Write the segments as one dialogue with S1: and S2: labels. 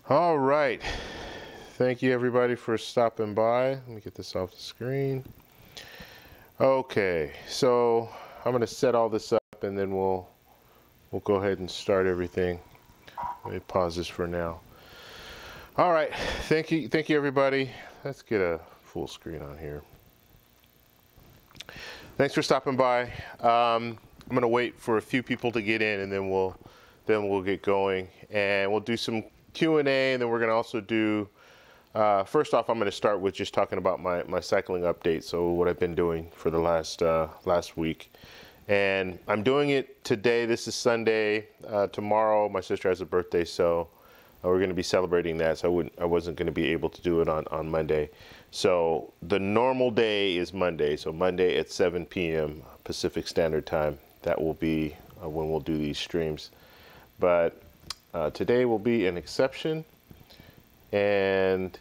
S1: All right. Thank you everybody for stopping by. Let me get this off the screen. Okay, so I'm going to set all this up and then we'll go ahead and start everything. Let me pause this for now. All right. Thank you everybody. Let's get a full screen on here. Thanks for stopping by. I'm going to wait for a few people to get in and then we'll get going, and we'll do some Q&A, and then we're going to also do first off, I'm going to start with just talking about my cycling update, so what I've been doing for the last week. And I'm doing it today. This is Sunday. Tomorrow my sister has a birthday, so we're going to be celebrating that, so I wasn't going to be able to do it on Monday. So the normal day is Monday, so Monday at 7 p.m. Pacific Standard Time. That will be when we'll do these streams. But today will be an exception. And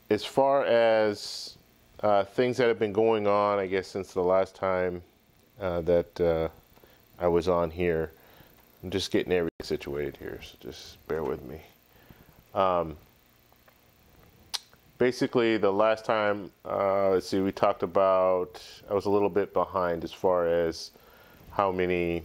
S1: as far as things that have been going on, I guess, since the last time that I was on here, I'm just getting everything situated here, so just bear with me. Basically, the last time, let's see, we talked about, I was a little bit behind as far as how many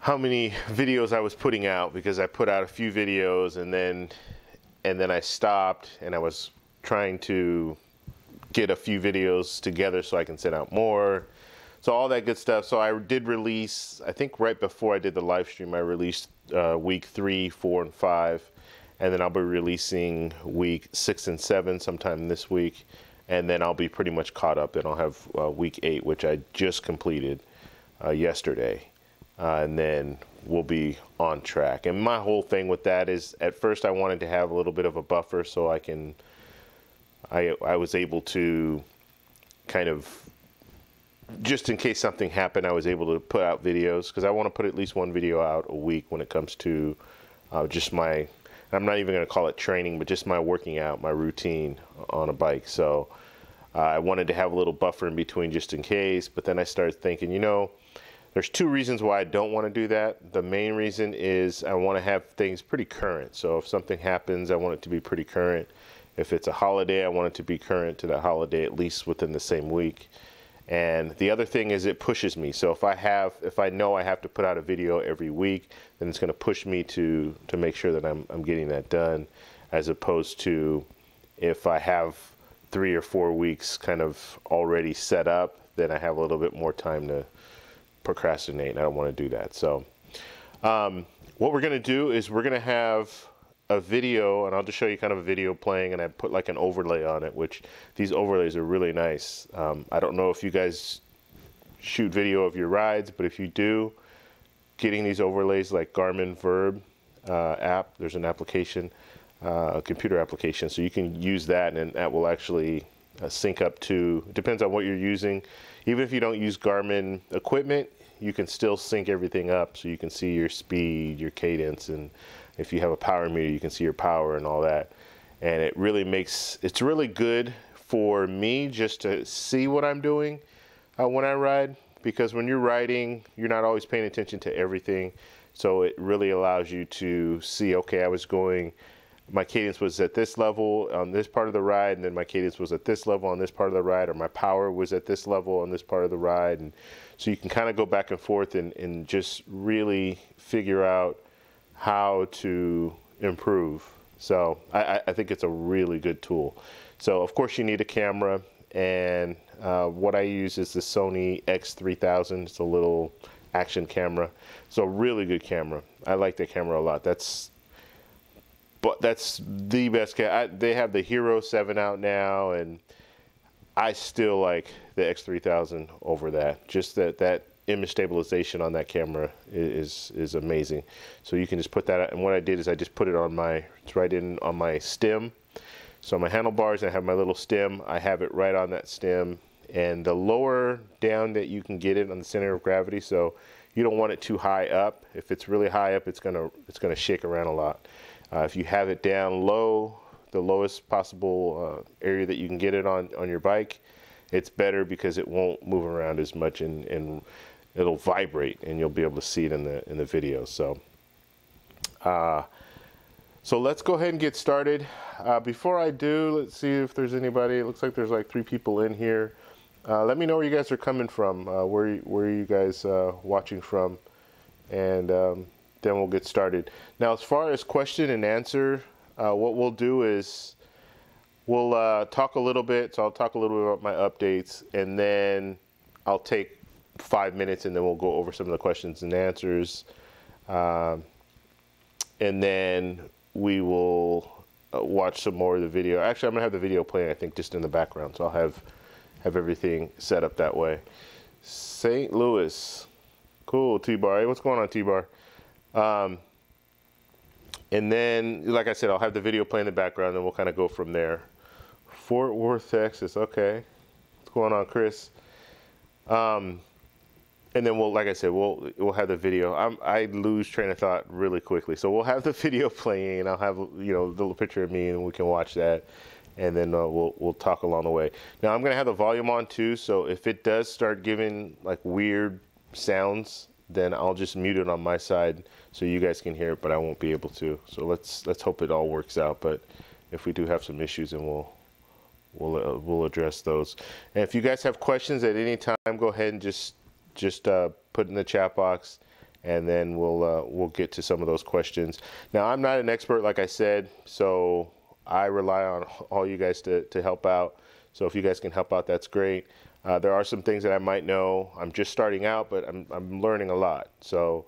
S1: videos I was putting out, because I put out a few videos and then I stopped, and I was trying to get a few videos together so I can send out more. So all that good stuff. So I did release, I think right before I did the live stream, I released week 3, 4, and 5. And then I'll be releasing week 6 and 7 sometime this week. And then I'll be pretty much caught up, and I'll have week 8, which I just completed yesterday. And then we'll be on track. And my whole thing with that is, at first I wanted to have a little bit of a buffer so I was able to kind of, just in case something happened, I was able to put out videos, because I want to put at least one video out a week when it comes to just my, I'm not even going to call it training, but just my working out, my routine on a bike. So I wanted to have a little buffer in between just in case. But then I started thinking, there's 2 reasons why I don't want to do that. The main reason is I want to have things pretty current. So if something happens, I want it to be pretty current. If it's a holiday, I want it to be current to that holiday, at least within the same week. And the other thing is, it pushes me. So if I know I have to put out a video every week, then it's going to push me to make sure that I'm getting that done, as opposed to if I have 3 or 4 weeks kind of already set up, then I have a little bit more time to procrastinate, and I don't want to do that. So what we're going to do is we're going to have a video, and I'll just show you kind of a video playing, and I put like an overlay on it, which these overlays are really nice. I don't know if you guys shoot video of your rides, but if you do, getting these overlays like Garmin Verb app, there's an application, a computer application, so you can use that, and that will actually sync up to, it depends on what you're using. Even if you don't use Garmin equipment, you can still sync everything up, so you can see your speed, your cadence, and if you have a power meter, you can see your power and all that. And it really makes, it's really good for me just to see what I'm doing when I ride, because when you're riding, you're not always paying attention to everything. So it really allows you to see, okay, my cadence was at this level on this part of the ride, and then my cadence was at this level on this part of the ride, or my power was at this level on this part of the ride. And so you can kind of go back and forth and just really figure out how to improve. So I think it's a really good tool. So of course you need a camera, and what I use is the Sony X3000. It's a little action camera. So really good camera. I like that camera a lot. That's the best camera. They have the Hero 7 out now, and I still like the X3000 over that. Just that image stabilization on that camera is amazing. So you can just put that out, and what I did is I just put it on it's right in on my stem. So my handlebars, I have my little stem, I have it right on that stem, and the lower down that you can get it on the center of gravity, so you don't want it too high up. If it's really high up, it's gonna shake around a lot. If you have it down low, the lowest possible area that you can get it on your bike, it's better, because it won't move around as much, and it'll vibrate, and you'll be able to see it in the video. So So let's go ahead and get started. Before I do, let's see if there's anybody. It looks like there's like 3 people in here. Let me know where you guys are coming from, where are you guys watching from, and then we'll get started. Now, as far as question and answer, what we'll do is we'll talk a little bit. So I'll talk a little bit about my updates, and then I'll take 5 minutes, and then we'll go over some of the questions and answers. And then we will watch some more of the video. Actually, I'm gonna have the video playing, I think, just in the background. So I'll have everything set up that way. St. Louis. Cool, T-Bar. Hey, what's going on, T-Bar? And then, like I said, I'll have the video play in the background, and we'll kind of go from there. Fort Worth, Texas. Okay. What's going on, Chris? And then we'll, like I said, we'll have the video. I lose train of thought really quickly, so we'll have the video playing, and I'll have the little picture of me, and we can watch that, and then we'll talk along the way. Now I'm gonna have the volume on too, so if it does start giving like weird sounds, then I'll just mute it on my side so you guys can hear it, but I won't be able to. So let's hope it all works out. But if we do have some issues, then we'll address those. And if you guys have questions at any time, go ahead and just put in the chat box, and then we'll get to some of those questions. Now, I'm not an expert, like I said, so I rely on all you guys to help out. So if you guys can help out, that's great. There are some things that I might know. I'm just starting out, but I'm learning a lot. So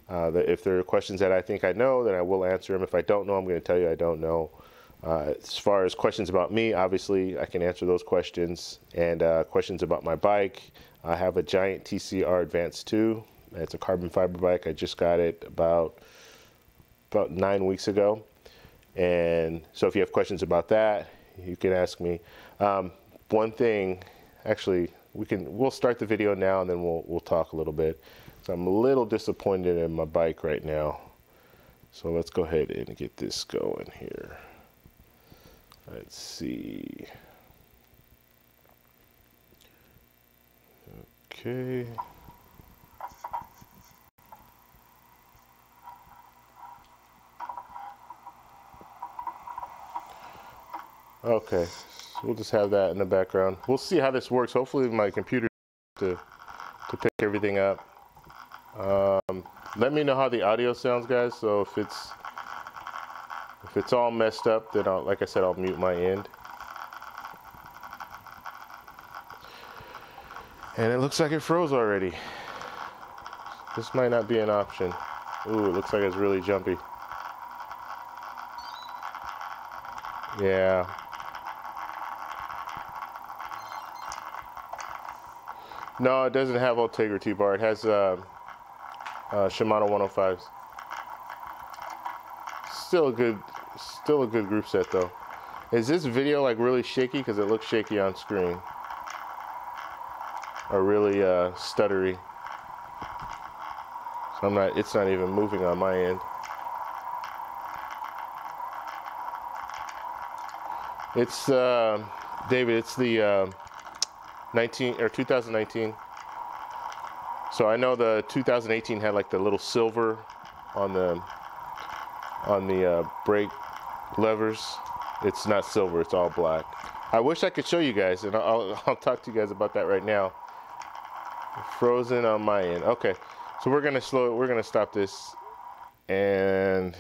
S1: if there are questions that I think I know, then I will answer them. If I don't know, I'm going to tell you I don't know. As far as questions about me, obviously, I can answer those questions. And questions about my bike, I have a Giant TCR Advance 2. It's a carbon fiber bike. I just got it about 9 weeks ago. And so if you have questions about that, you can ask me. One thing, actually, we'll start the video now, and then we'll talk a little bit. So I'm a little disappointed in my bike right now. So let's go ahead and get this going here. Let's see. Okay. Okay, so we'll just have that in the background. We'll see how this works. Hopefully my computer to pick everything up. Let me know how the audio sounds, guys. So if it's all messed up, then like I said, I'll mute my end. And it looks like it froze already. This might not be an option. Ooh, it looks like it's really jumpy. Yeah. No, it doesn't have Ultegra T-Bar. It has Shimano 105s. Still a good group set though. Is this video like really shaky? Because it looks shaky on screen. Or really stuttery. So it's not even moving on my end. It's David, it's the 2019. So I know the 2018 had like the little silver on the brake levers. It's not silver, it's all black. I wish I could show you guys, and I'll talk to you guys about that right now. Frozen on my end. Okay, so we're gonna stop this, and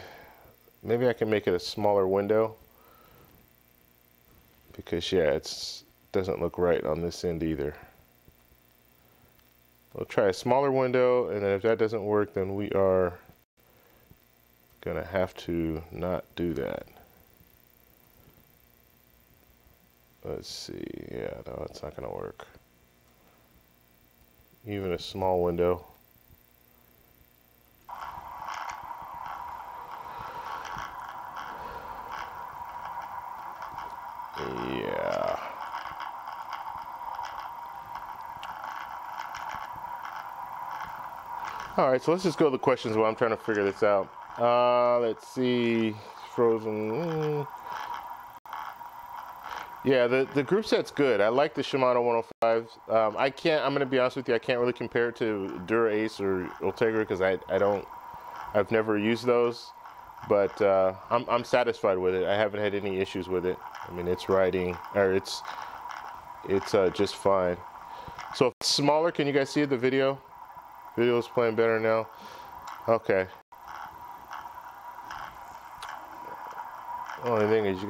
S1: maybe I can make it a smaller window, because yeah, it doesn't look right on this end either. We'll try a smaller window, and then if that doesn't work, then we are gonna have to not do that. Let's see. Yeah, no, it's not gonna work. Even a small window. Yeah. All right, so let's just go to the questions while I'm trying to figure this out. Let's see. Frozen. Yeah, the group set's good. I like the Shimano 105s. I'm gonna be honest with you, I can't really compare it to Dura Ace or Ultegra because I've never used those. but I'm satisfied with it. I haven't had any issues with it. I mean, it's riding, or it's just fine. So if it's smaller, can you guys see the video? Video is playing better now. Okay. Only thing is, you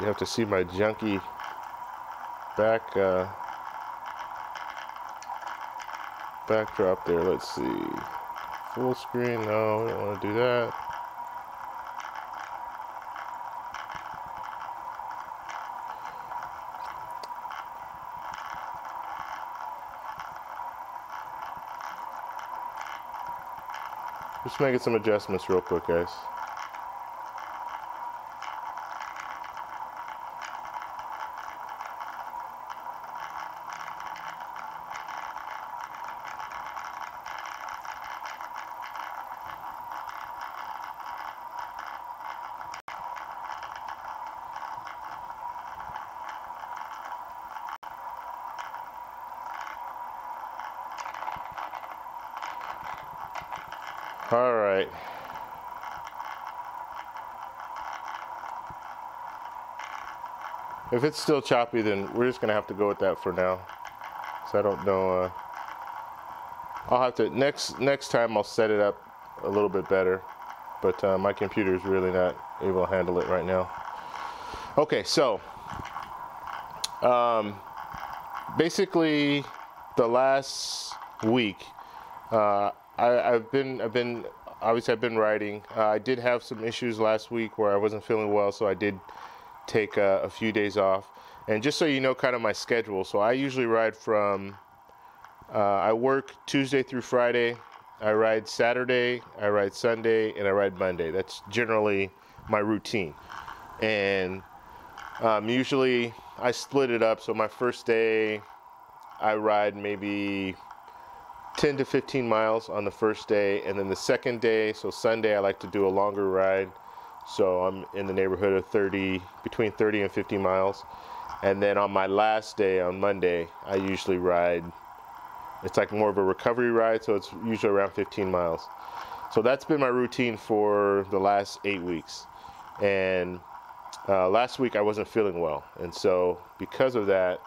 S1: have to see my junky backdrop there. Let's see. Full screen. No, we don't want to do that. Just making some adjustments real quick, guys. All right. If it's still choppy, then we're just gonna have to go with that for now. So I don't know. I'll have to next time I'll set it up a little bit better, but my computer is really not able to handle it right now. Okay, so basically the last week, I've been obviously I've been riding. I did have some issues last week where I wasn't feeling well, so I did take a few days off. And just so you know kind of my schedule, so I usually ride from I work Tuesday through Friday, I ride Saturday, I ride Sunday, and I ride Monday. That's generally my routine. And usually I split it up, so my first day I ride between 10 to 15 miles on the first day, and then the second day, so Sunday, I like to do a longer ride, so I'm in the neighborhood of between 30 and 50 miles. And then on my last day, on Monday, I usually ride, it's like more of a recovery ride, so it's usually around 15 miles. So that's been my routine for the last 8 weeks. And last week I wasn't feeling well, and so because of that,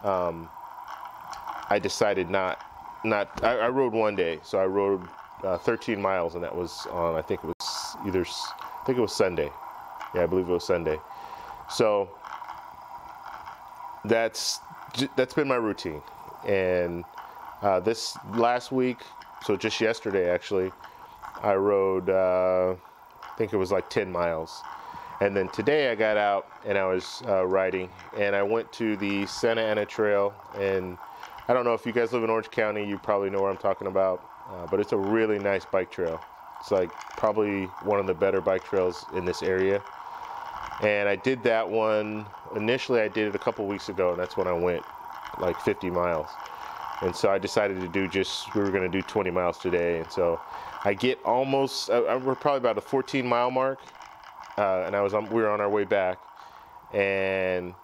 S1: I decided I rode one day, so I rode 13 miles, and that was on, I think it was Sunday. Yeah, I believe it was Sunday. So that's been my routine. And this last week, so just yesterday actually, I rode, I think it was like 10 miles. And then today I got out and I was riding, and I went to the Santa Ana Trail. And I don't know if you guys live in Orange County, you probably know what I'm talking about, but it's a really nice bike trail. It's like probably one of the better bike trails in this area. And I did that one, initially I did it a couple weeks ago, and that's when I went like 50 miles. And so I decided to we were gonna do 20 miles today. And so I get almost, we're probably about a 14-mile mark, and we were on our way back, and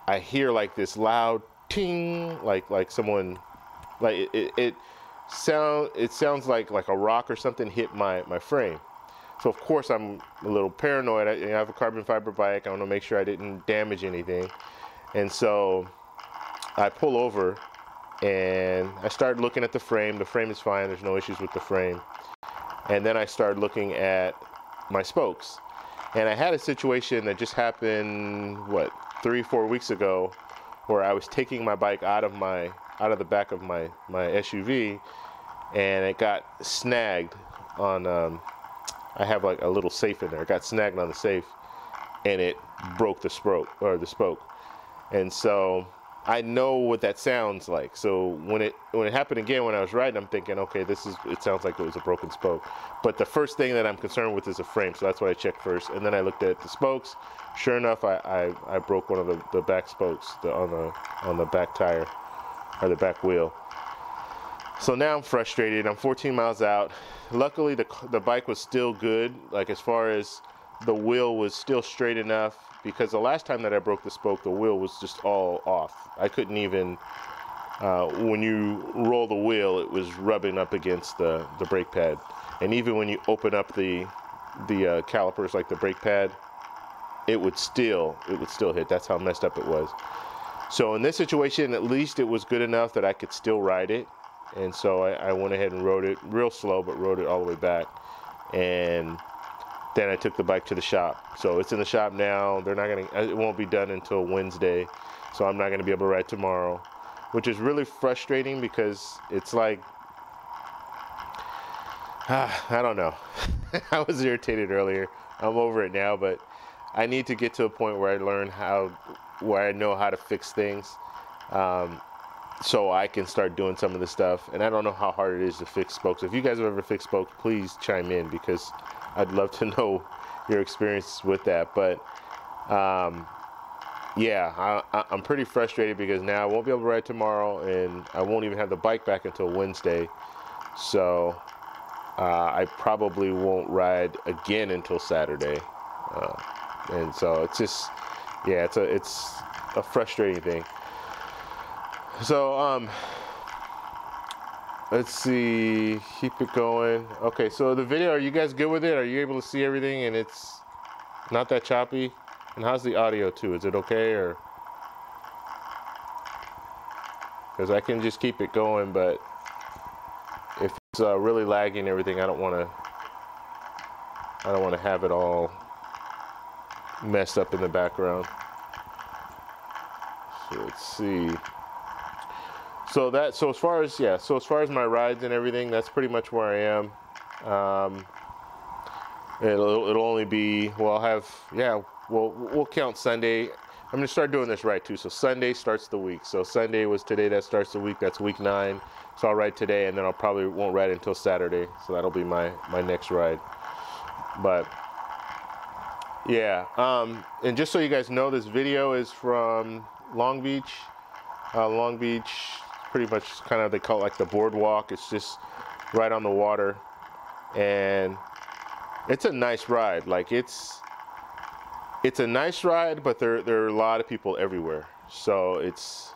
S1: I hear like this loud ting, like someone, like it sounds like a rock or something hit my frame. So of course I'm a little paranoid. I have a carbon fiber bike. I want to make sure I didn't damage anything. And so I pull over and I started looking at the frame. The frame is fine. There's no issues with the frame. And then I started looking at my spokes. And I had a situation that just happened, 3-4 weeks ago, where I was taking my bike out of the back of my SUV, and it got snagged on, I have like a little safe in there. It got snagged on the safe, and it broke the spoke. And so I know what that sounds like. So when it happened again when I was riding, I'm thinking, okay, it sounds like it was a broken spoke. But the first thing that I'm concerned with is the frame, so that's what I checked first. And then I looked at the spokes. Sure enough, I broke one of the back spokes on the back tire, or the back wheel. So now I'm frustrated. I'm 14 miles out. Luckily, the bike was still good. Like, as far as the wheel was still straight enough, because the last time that I broke the spoke, the wheel was just all off. I couldn't even, when you roll the wheel, it was rubbing up against the brake pad. And even when you open up the the calipers, like the brake pad, it would still hit. That's how messed up it was. So in this situation, at least it was good enough that I could still ride it. And so I went ahead and rode it real slow, but rode it all the way back. And then I took the bike to the shop. So it's in the shop now. They're not gonna, it won't be done until Wednesday. So I'm not gonna be able to ride tomorrow, which is really frustrating because it's like, I don't know. I was irritated earlier. I'm over it now, but I need to get to a point where I learn where I know how to fix things, so I can start doing some of the stuff. And I don't know how hard it is to fix spokes. If you guys have ever fixed spokes, please chime in, because I'd love to know your experience with that. But yeah, I'm pretty frustrated because now I won't be able to ride tomorrow, and I won't even have the bike back until Wednesday. So I probably won't ride again until Saturday. And so it's just, yeah, it's a frustrating thing. So let's see, keep it going. Okay, so the video, are you guys good with it? Are you able to see everything and it's not that choppy? And how's the audio too? Is it okay, or? Because I can just keep it going, but if it's really laggy and everything, I don't want to have it all messed up in the background. So let's see. So as far as my rides and everything, that's pretty much where I am. It'll only be, well, we'll count Sunday. I'm gonna start doing this right too. So Sunday starts the week. So Sunday was today, that starts the week. That's week 9. So I'll ride today, and then I'll probably won't ride until Saturday. So that'll be my next ride. But yeah, and just so you guys know, this video is from Long Beach. Long Beach, pretty much kind of, they call it like the boardwalk. It's just right on the water, and it's a nice ride. Like it's a nice ride, but there are a lot of people everywhere. So it's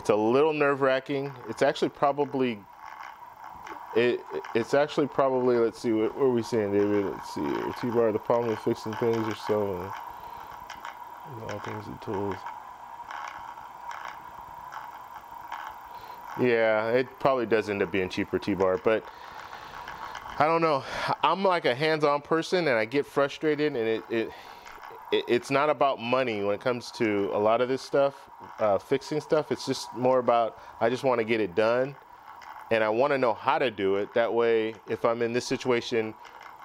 S1: a little nerve-wracking. It's actually probably, let's see, what are we saying, David? Let's see here. T-bar, the problem with fixing things or so, all things and tools. Yeah, it probably does end up being cheaper, T-bar, but I don't know. I'm like a hands-on person, and I get frustrated, and it's not about money when it comes to a lot of this stuff, fixing stuff. It's just more about, I just want to get it done, and I want to know how to do it. That way, if I'm in this situation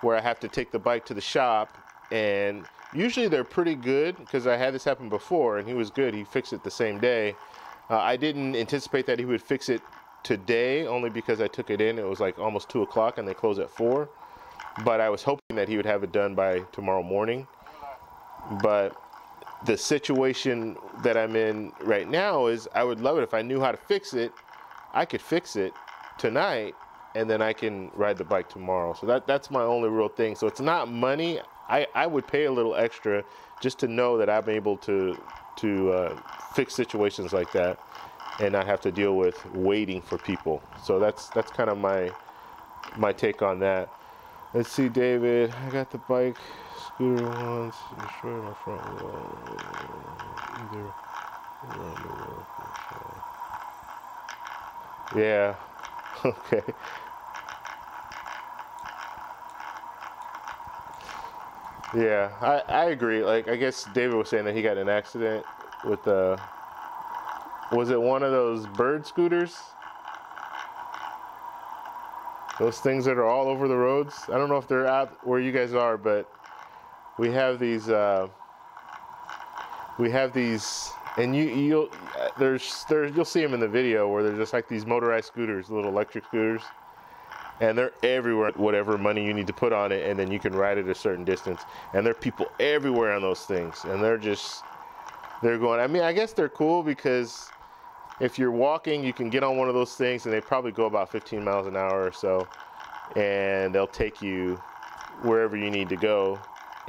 S1: where I have to take the bike to the shop, and usually they're pretty good, because I had this happen before, and he was good. He fixed it the same day. I didn't anticipate that he would fix it today, only because I took it in. It was like almost 2 o'clock, and they close at 4. But I was hoping that he would have it done by tomorrow morning. But the situation that I'm in right now is, I would love it if I knew how to fix it. I could fix it tonight, and then I can ride the bike tomorrow. So that's my only real thing. So it's not money. I would pay a little extra just to know that I'm able to fix situations like that and not have to deal with waiting for people. So that's kind of my take on that. Let's see, David. I got the bike scooter once, destroyed my front wheel. Either around the world. Yeah. Okay. Yeah, I agree. Like, I guess David was saying that he got in an accident with was it one of those bird scooters? Those things that are all over the roads. I don't know if they're out where you guys are, but we have these, and you'll see them in the video, where they're just like these motorized scooters, little electric scooters. And they're everywhere, whatever money you need to put on it, and then you can ride it a certain distance. And there are people everywhere on those things, and they're going, I mean, I guess they're cool, because if you're walking, you can get on one of those things, and they probably go about 15 miles an hour or so, and they'll take you wherever you need to go,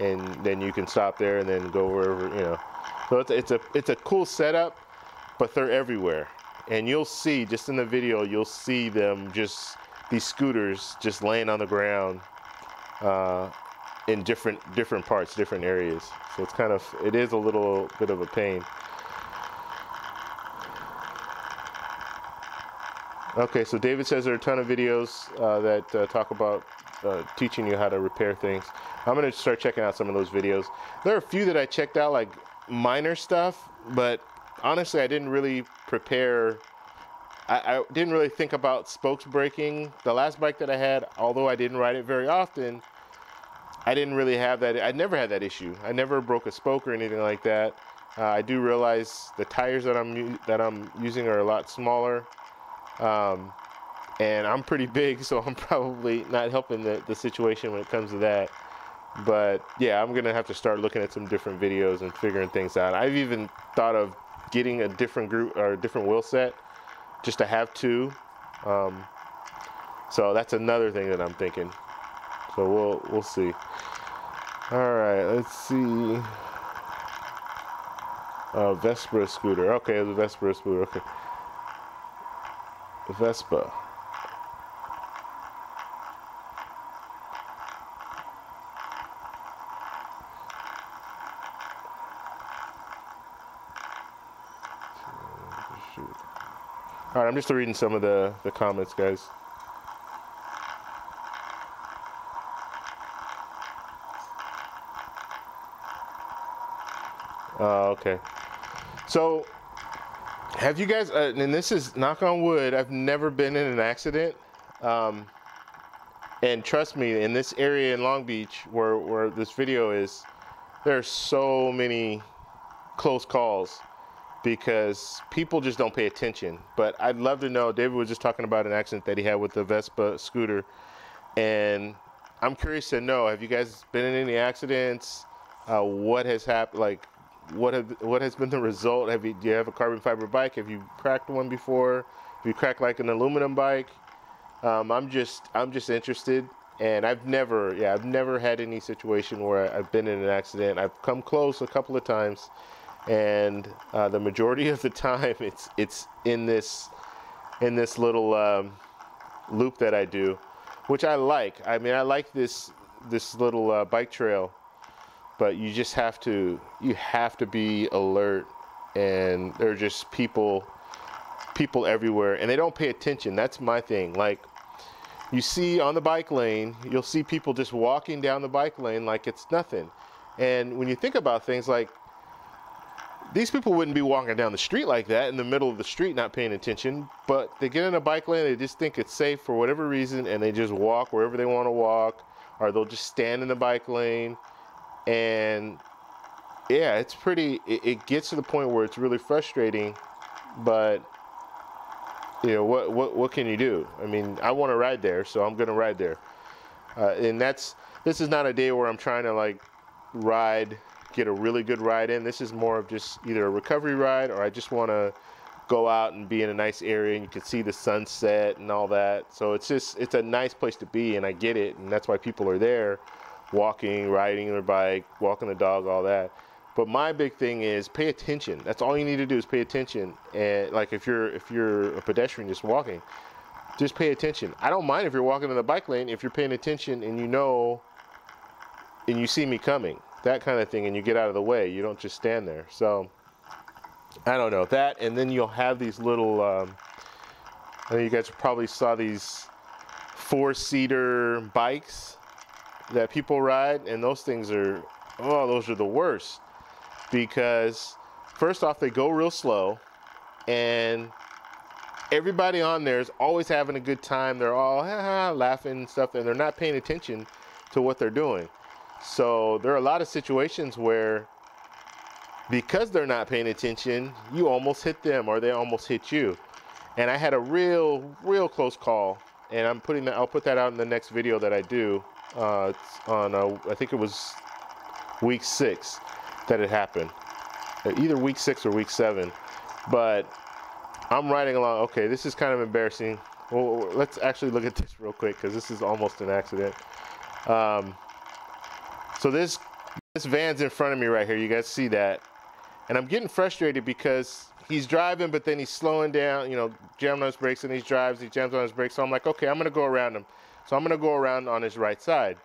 S1: and then you can stop there and then go wherever, you know. So it's a cool setup, but they're everywhere. And you'll see, just in the video, you'll see them these scooters just laying on the ground, in different parts, different areas. So it's kind of, it is a little bit of a pain. Okay, so David says there are a ton of videos that talk about teaching you how to repair things. I'm gonna start checking out some of those videos. There are a few that I checked out, like minor stuff, but honestly, I didn't really prepare. I didn't really think about spokes breaking. The last bike that I had, although I didn't ride it very often, I didn't really have that. I never had that issue. I never broke a spoke or anything like that. I do realize the tires that I'm using are a lot smaller, and I'm pretty big, so I'm probably not helping the situation when it comes to that. But yeah, I'm gonna have to start looking at some different videos and figuring things out. I've even thought of getting a different group or a different wheel set, just to have two. So that's another thing that I'm thinking. So we'll see. All right, let's see. Vespa scooter. Okay, the Vespa scooter. Okay, Vespa. All right, I'm just reading some of the comments, guys. Okay. So, have you guys, and this is knock on wood, I've never been in an accident. And trust me, in this area in Long Beach where this video is, there are so many close calls because people just don't pay attention. But I'd love to know, David was just talking about an accident that he had with the Vespa scooter. And I'm curious to know, have you guys been in any accidents? What has happened? Like, what has been the result? Do you have a carbon fiber bike? Have you cracked one before? Have you cracked like an aluminum bike? I'm just interested, and I've never had any situation where I've been in an accident. I've come close a couple of times, and the majority of the time it's in this little loop that I do, which I like. I mean, I like this little bike trail. But you just have to be alert, and there are just people everywhere, and they don't pay attention. That's my thing. Like, you see on the bike lane, you'll see people just walking down the bike lane like it's nothing. And when you think about things, like, these people wouldn't be walking down the street like that in the middle of the street not paying attention, but they get in a bike lane, they just think it's safe for whatever reason, and they just walk wherever they want to walk, or they'll just stand in the bike lane. And yeah, it gets to the point where it's really frustrating, but you know, what can you do? I mean, I want to ride there, so I'm going to ride there. And this is not a day where I'm trying to like get a really good ride in. This is more of just either a recovery ride, or I just want to go out and be in a nice area and you can see the sunset and all that. So it's a nice place to be, and I get it. And that's why people are there, walking, riding their bike, walking the dog, all that. But my big thing is pay attention. That's all you need to do is pay attention. And like if you're a pedestrian just walking, just pay attention. I don't mind if you're walking in the bike lane if you're paying attention and you know and you see me coming, that kind of thing, and you get out of the way. You don't just stand there. So I don't know that. And then you'll have these little I know you guys probably saw these 4-seater bikes that people ride, and those things are, those are the worst, because first off, they go real slow, and everybody on there is always having a good time. They're all laughing and stuff, and they're not paying attention to what they're doing. So there are a lot of situations where, because they're not paying attention, you almost hit them or they almost hit you. And I had a real close call, and I'll put that out in the next video that I do. It's on I think it was week 6 that it happened, either week 6 or week 7. But I'm riding along. Okay, this is kind of embarrassing. Well, let's actually look at this real quick, because this is almost an accident. So this van's in front of me right here. You guys see that? And I'm getting frustrated because he's driving, but then he's slowing down, jamming on his brakes, and he jams on his brakes. So I'm like, okay, I'm going to go around him. So I'm going to go around on his right side.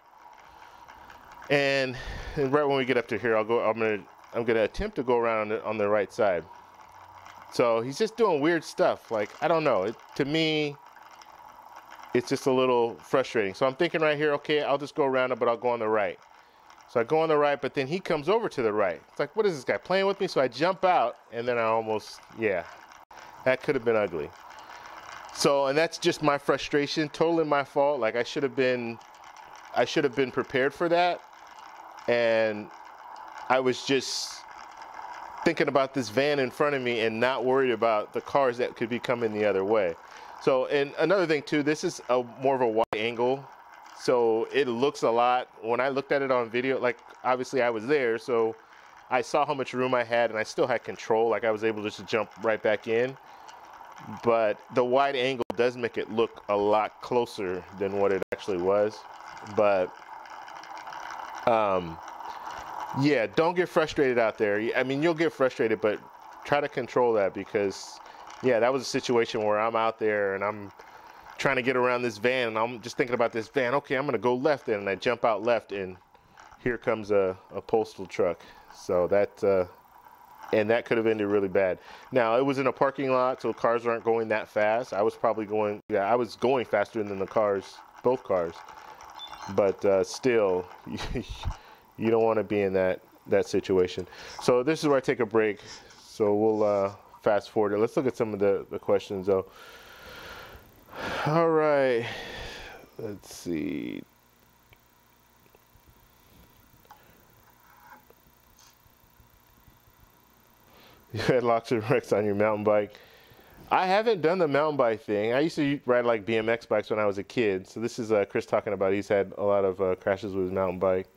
S1: and right when we get up to here, I'm gonna attempt to go around on the right side. So he's just doing weird stuff. Like, I don't know. To me, it's just a little frustrating. So I'm thinking right here, okay, I'll just go around it, but I'll go on the right. So I go on the right, but then he comes over to the right. It's like, what is this guy playing with me? So I jump out, and then I almost, yeah, that could have been ugly. So, and that's just my frustration, totally my fault. Like, I should have been prepared for that. And I was just thinking about this van in front of me and not worried about the cars that could be coming the other way. So, and another thing too, this is more of a wide angle. So it looks a lot, when I looked at it on video, like obviously I was there, so I saw how much room I had and I still had control, like I was able just to jump right back in. But the wide angle does make it look a lot closer than what it actually was. But yeah, don't get frustrated out there. I mean, you'll get frustrated, but try to control that, because, yeah, that was a situation where I'm out there and I'm trying to get around this van, and I'm just thinking about this van. Okay, I'm going to go left then, and I jump out left, and here comes a postal truck. So that, and that could have ended really bad. Now, it was in a parking lot, so cars aren't going that fast. I was probably going, yeah, I was going faster than the cars, both cars. But still, you don't want to be in that situation. So this is where I take a break. So we'll fast forward it. Let's look at some of the questions though. All right. Let's see. You had locks and wrecks on your mountain bike. I haven't done the mountain bike thing. I used to ride like BMX bikes when I was a kid. So this is Chris talking about he's had a lot of crashes with his mountain bike.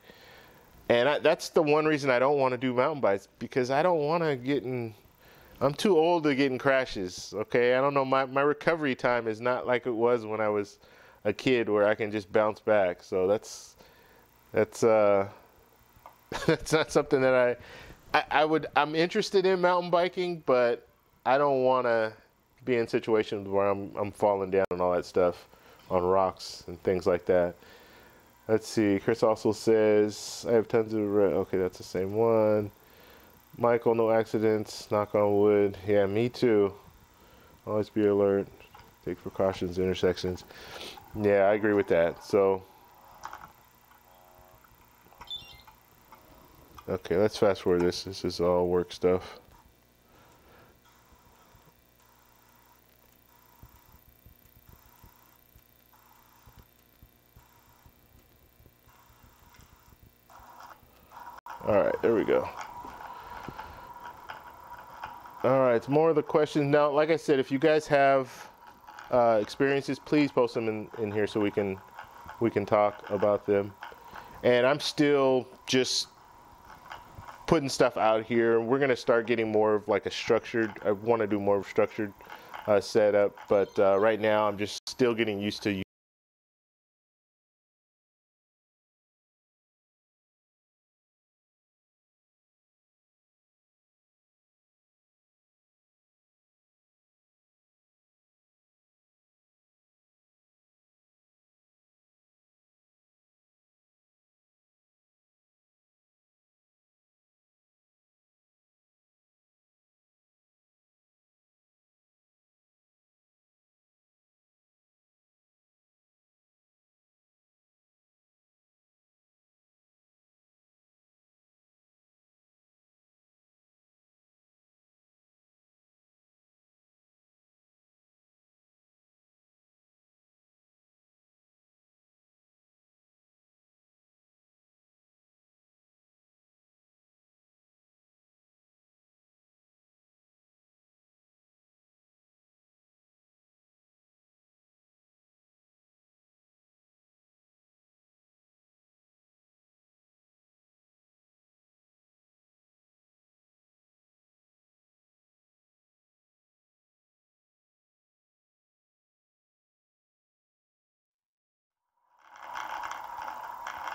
S1: And that's the one reason I don't want to do mountain bikes, because I don't want to get in, I'm too old to get in crashes, okay? I don't know, my recovery time is not like it was when I was a kid where I can just bounce back. So that's that's not something that I'm interested in mountain biking, but I don't want to be in situations where I'm falling down and all that stuff on rocks and things like that. Let's see. Chris also says, I have tons of okay, that's the same one. Michael, no accidents, knock on wood. Yeah, me too. Always be alert. Take precautions, intersections. Yeah, I agree with that. So, okay, let's fast forward this. This is all work stuff. All right, there we go. All right, more of the questions. Now, like I said, if you guys have experiences, please post them in here so we can talk about them. And I'm still just putting stuff out here. We're gonna start getting more of like a structured, I want to do more of a structured setup, but right now I'm just still getting used to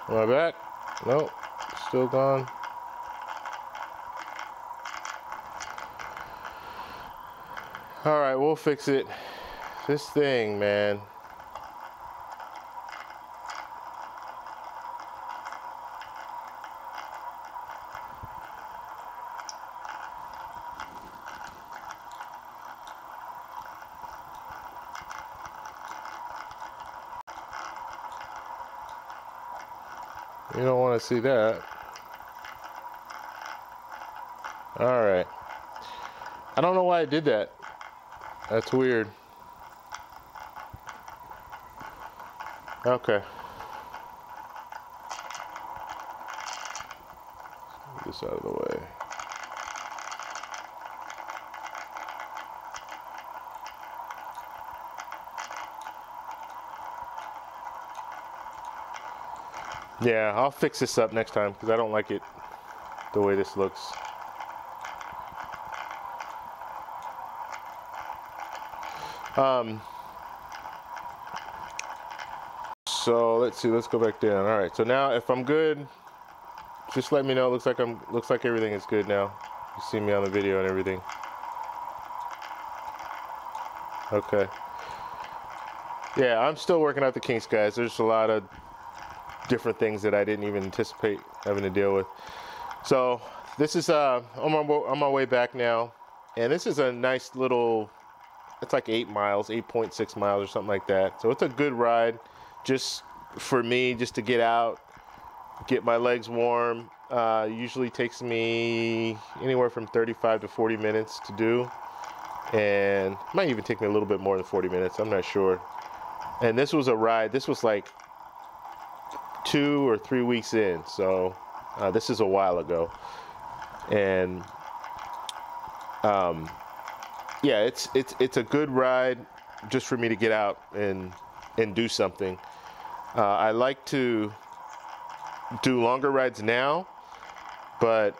S1: Am I back? Nope, still gone. All right, we'll fix it. This thing, man. You don't want to see that. All right. I don't know why I did that. That's weird. Okay. Get this out of the way. Yeah, I'll fix this up next time because I don't like it the way this looks. So let's see. Let's go back down. All right. So now, if I'm good, just let me know. Looks like everything is good now. You see me on the video and everything. Okay. Yeah, I'm still working out the kinks, guys. There's a lot of different things that I didn't even anticipate having to deal with. So this is on my way back now, and this is a nice little. It's like 8 miles, 8.6 miles or something like that. So it's a good ride, just for me, just to get out, get my legs warm. Usually takes me anywhere from 35 to 40 minutes to do, and might even take me a little bit more than 40 minutes. I'm not sure. And this was a ride. This was like 2 or 3 weeks in, so this is a while ago, and yeah, it's a good ride just for me to get out and do something. I like to do longer rides now, but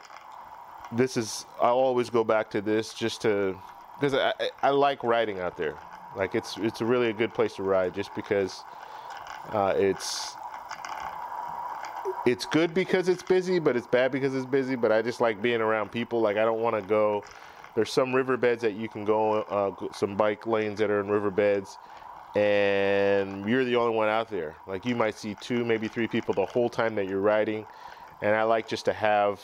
S1: I'll always go back to this just because I like riding out there. Like it's really a good place to ride just because it's good because it's busy, but it's bad because it's busy. But I just like being around people. Like I don't want to go. There's some riverbeds that you can go, some bike lanes that are in riverbeds, and you're the only one out there. Like you might see 2, maybe 3 people the whole time that you're riding, and I like just to have,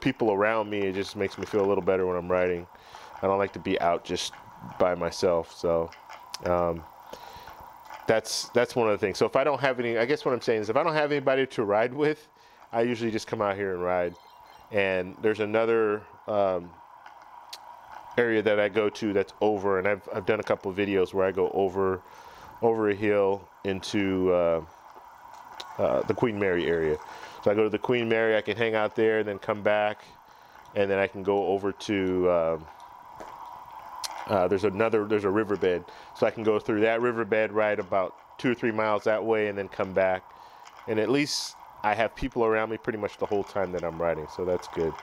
S1: people around me. It just makes me feel a little better when I'm riding. I don't like to be out just by myself. So that's one of the things. So if I don't have any, I guess what I'm saying is if I don't have anybody to ride with, I usually just come out here and ride. And there's another area that I go to that's over, and I've done a couple of videos where I go over a hill into the Queen Mary area. So I go to the Queen Mary, I can hang out there and then come back, and then I can go over to there's a riverbed, so I can go through that riverbed, ride about 2 or 3 miles that way, and then come back, and at least I have people around me pretty much the whole time that I'm riding, so that's good.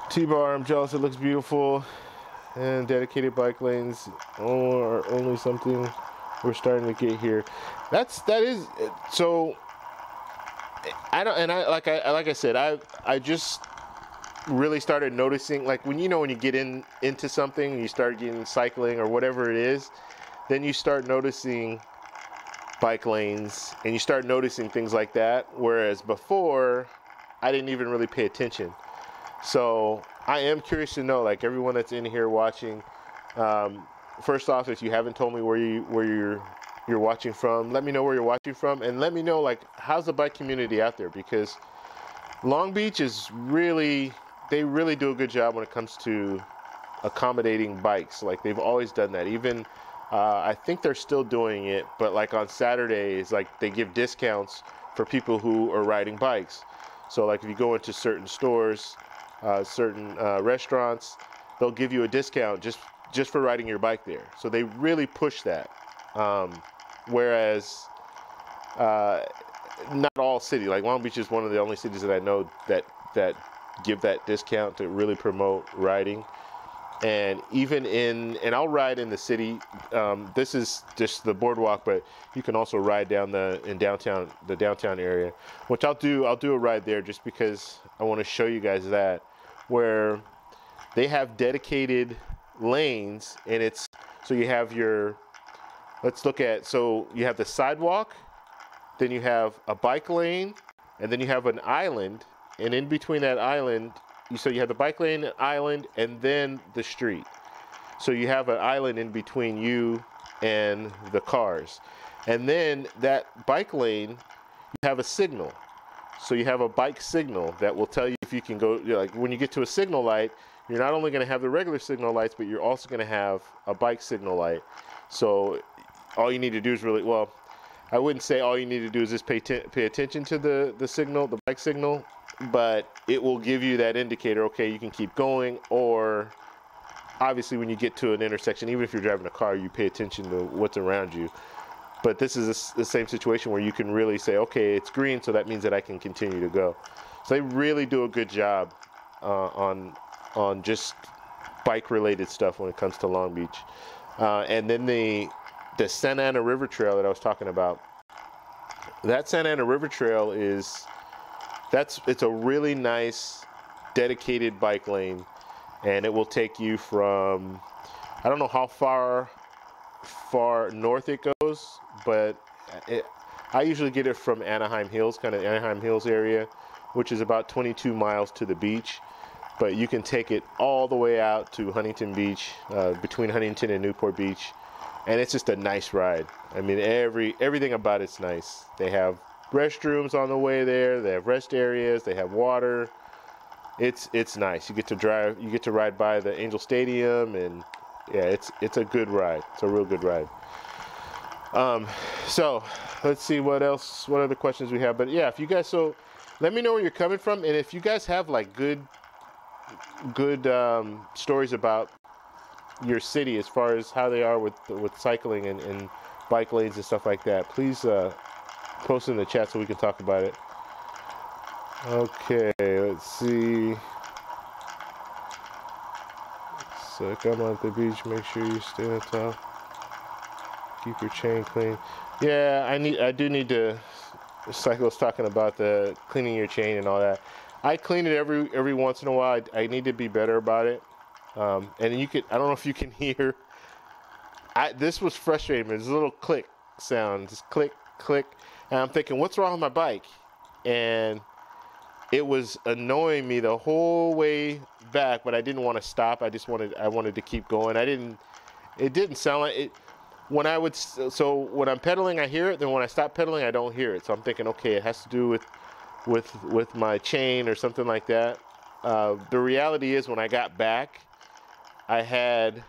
S1: T-bar, I'm jealous, it looks beautiful. And dedicated bike lanes are only something we're starting to get here. That is so. Like I said, I just really started noticing, like when you get into something, you start getting cycling or whatever it is, then you start noticing bike lanes and you start noticing things like that. Whereas before, I didn't even really pay attention. So I am curious to know, like everyone that's in here watching, first off, if you haven't told me where you're watching from, let me know where you're watching from, and let me know like how's the bike community out there, because Long Beach is they really do a good job when it comes to accommodating bikes. Like they've always done that. Even I think they're still doing it, but like on Saturdays, like they give discounts for people who are riding bikes. So like if you go into certain stores, certain restaurants, they'll give you a discount just for riding your bike there. So they really push that. Whereas not all cities, like Long Beach is one of the only cities that I know that give that discount to really promote riding. And and I'll ride in the city. This is just the boardwalk, but you can also ride down the downtown area, which I'll do a ride there just because I want to show you guys that, where they have dedicated lanes, and so you have so you have the sidewalk, then you have a bike lane, and then you have an island, and in between that island, so you have the bike lane, island, and then the street. So you have an island in between you and the cars. And then that bike lane, you have a signal. So you have a bike signal that will tell you if you can go, like when you get to a signal light, you're not only going to have the regular signal lights, but you're also going to have a bike signal light. So all you need to do is really, well, I wouldn't say all you need to do is just pay attention to the signal, the bike signal, but it will give you that indicator, okay, you can keep going, or obviously when you get to an intersection, even if you're driving a car, you pay attention to what's around you. But this is the same situation where you can really say, okay, it's green, so that means that I can continue to go. So they really do a good job on just bike-related stuff when it comes to Long Beach. And then the Santa Ana River Trail that I was talking about, that Santa Ana River Trail it's a really nice dedicated bike lane, and it will take you from, I don't know how far north it goes, but I usually get it from Anaheim Hills, kind of Anaheim Hills area, which is about 22 miles to the beach. But you can take it all the way out to Huntington Beach, between Huntington and Newport Beach, and it's just a nice ride. I mean, everything about it's nice. They have restrooms on the way there. They have rest areas. They have water. It's nice. You get to ride by the Angel Stadium, and yeah, it's a good ride. It's a real good ride. So let's see what other questions we have. But yeah, if you guys, so let me know where you're coming from, and if you guys have like good stories about your city as far as how they are with cycling and bike lanes and stuff like that, please post in the chat so we can talk about it. Okay, let's see. So come on the beach, make sure you stay on top. Keep your chain clean. Yeah, I do need to. Cycle's talking about the cleaning your chain and all that. I clean it every once in a while. I need to be better about it. And you could, I don't know if you can hear. This was frustrating me. There's a little click sound, just click, click, and I'm thinking, what's wrong with my bike? And it was annoying me the whole way back, but I didn't want to stop. I wanted to keep going. It didn't sound like it. When I'm pedaling, I hear it. Then when I stop pedaling, I don't hear it. So I'm thinking, okay, it has to do with my chain or something like that. The reality is, when I got back, I had